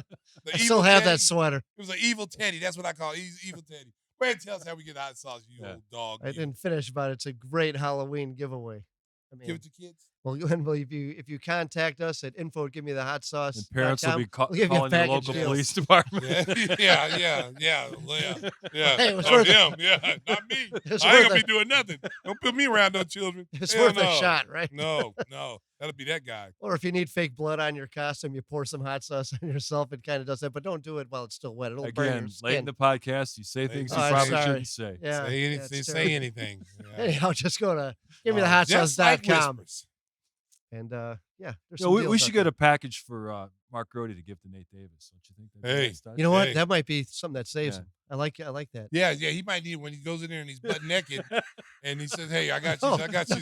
I still have that sweater. It was an evil teddy. That's what I call it. He's evil teddy. Go ahead and tell us how we get hot sauce, you old dog. I didn't finish, but it's a great Halloween giveaway. Give it to kids. Well, if you contact us at info@gimmethehot And parents will be calling we'll give you a the local package deal. police department. Yeah. Hey, it was Oh, worth it. him. Yeah, not me. It's I ain't worth gonna it. be doing nothing. Don't put me around no children. It's Hell worth no. a shot, right? No. That'll be that guy. Or if you need fake blood on your costume, you pour some hot sauce on yourself. It kind of does that, but don't do it while it's still wet. It'll burn Again, your skin. late in the podcast, you say things you I'm probably sorry. shouldn't say. Yeah, Say yeah, anything. it's Say terrible. anything. Yeah. Anyhow, just go to Just like gimmethehotSauce.com. whispers. And there's You some know, we deals should out get there. a package for Mark Grody to give to Nate Davis. Don't you think? That'd be Hey. a nice touch? You know what? Hey. That might be something that saves Yeah. him. I like that. Yeah. He might need when he goes in there and he's butt naked, and he says, "Hey, I got you. No, I got you."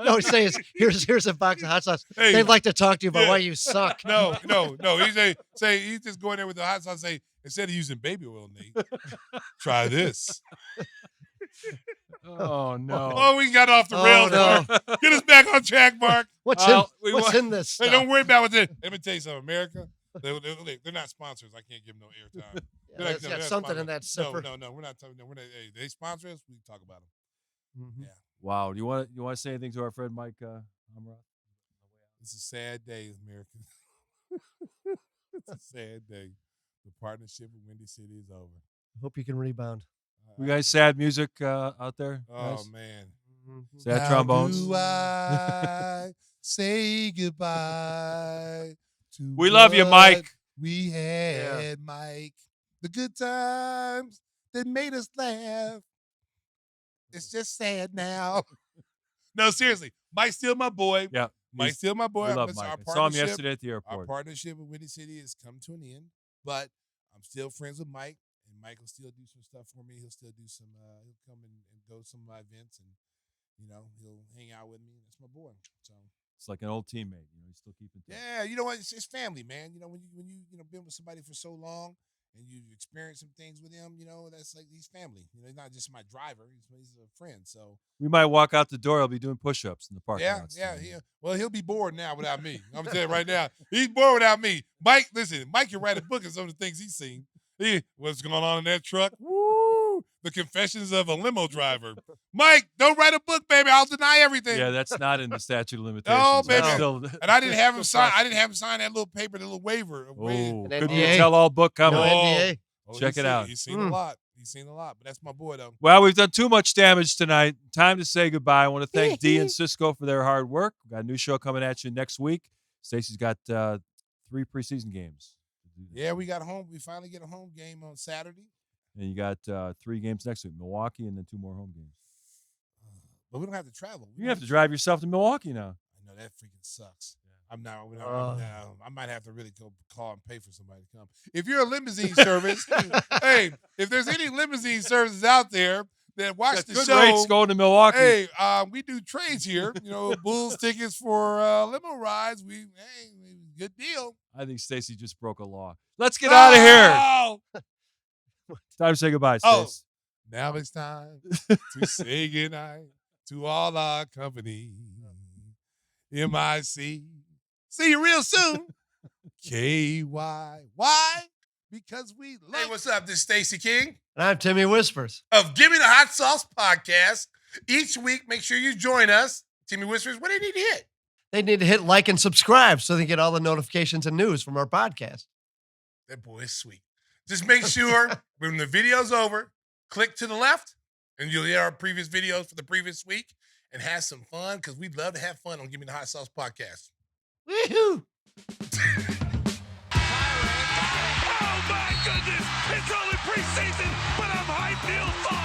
No, he says, here's a box of hot sauce. Hey. They'd like to talk to you about why you suck. No. He's just going there with the hot sauce. Say instead of using baby oil, Nate, try this. Oh no! Oh, we got off the Oh, rails, no. Mark. Get us back on track, Mark. What's Well, we what's want- in this Hey, stuff? don't worry about what's in. Let me tell you something, America. They're not sponsors. I can't give them no airtime. Yeah, that's got something in that sipper. No, we're not talking. No, hey, they sponsor us. We can talk about them. Mm-hmm. Yeah. Wow. Do you want to say anything to our friend Mike Amroth? It's a sad day, America. It's a sad day. The partnership with Windy City is over. Hope you can rebound. We got sad music out there? Oh, guys? man. Mm-hmm. Sad How trombones. do I say goodbye to We love you, Mike. We had, Mike. The good times that made us laugh. It's just sad now. No, seriously. Mike's still my boy. Yeah. Mike's still my boy. We love Mike. I saw him yesterday at the Our airport. partnership with Windy City has come to an end, but I'm still friends with Mike, and Mike will still do some stuff for me. He'll still do some, he'll come and go to some of my events, and, he'll hang out with me. That's my boy. So It's like an old teammate. You still keep in touch. yeah, you know what? It's family, man. When you been with somebody for so long and you've experienced some things with him, that's like he's family. He's not just my driver. He's a friend. So We might walk out the door. He'll be doing push-ups in the parking lot. Well, he'll be bored now without me. I'm gonna tell you right now, he's bored without me. Mike, listen, Mike can write a book of some of the things he's seen. What's going on in that truck? Woo! The Confessions of a Limo Driver. Mike, don't write a book, baby. I'll deny everything. Yeah, that's not in the statute of limitations. Oh, baby. That's still, And I didn't have him sign. I didn't have him sign that little paper, that little waiver. Oh, An could be NDA. a tell-all book coming. No NDA. Check it out. He's seen a lot. He's seen a lot, but that's my boy, though. Well, we've done too much damage tonight. Time to say goodbye. I want to thank Dee and Cisco for their hard work. We got a new show coming at you next week. Stacey's got 3 preseason games. Yeah, we got home. We finally get a home game on Saturday. And you got 3 games next week, Milwaukee, and then 2 more home games. But we don't have to travel. You have to drive yourself to Milwaukee now. I know that freaking sucks. I'm not. I might have to really go call and pay for somebody to come. If you're a limousine service, hey, if there's any limousine services out there that watch the good show, rates going to Milwaukee. hey, we do trades here. Bulls tickets for limo rides. Good deal. I think Stacey just broke a law. Let's get out of here. Oh! Time to say goodbye, Stacey. Now it's time to say goodnight to all our company. MIC. See you real soon. KY. Why? Because we love. Hey, what's up? This is Stacey King. And I'm Timmy Whispers. Of Gimme the Hot Sauce podcast. Each week, make sure you join us. Timmy Whispers, what do they need to hit? They need to hit like and subscribe so they get all the notifications and news from our podcast. That boy is sweet. Just make sure when the video's over, click to the left, and you'll hear our previous videos for the previous week and have some fun, because we'd love to have fun on Gimme the Hot Sauce podcast. Woohoo! Oh, my goodness! It's only preseason, but I'm hyped, Neil.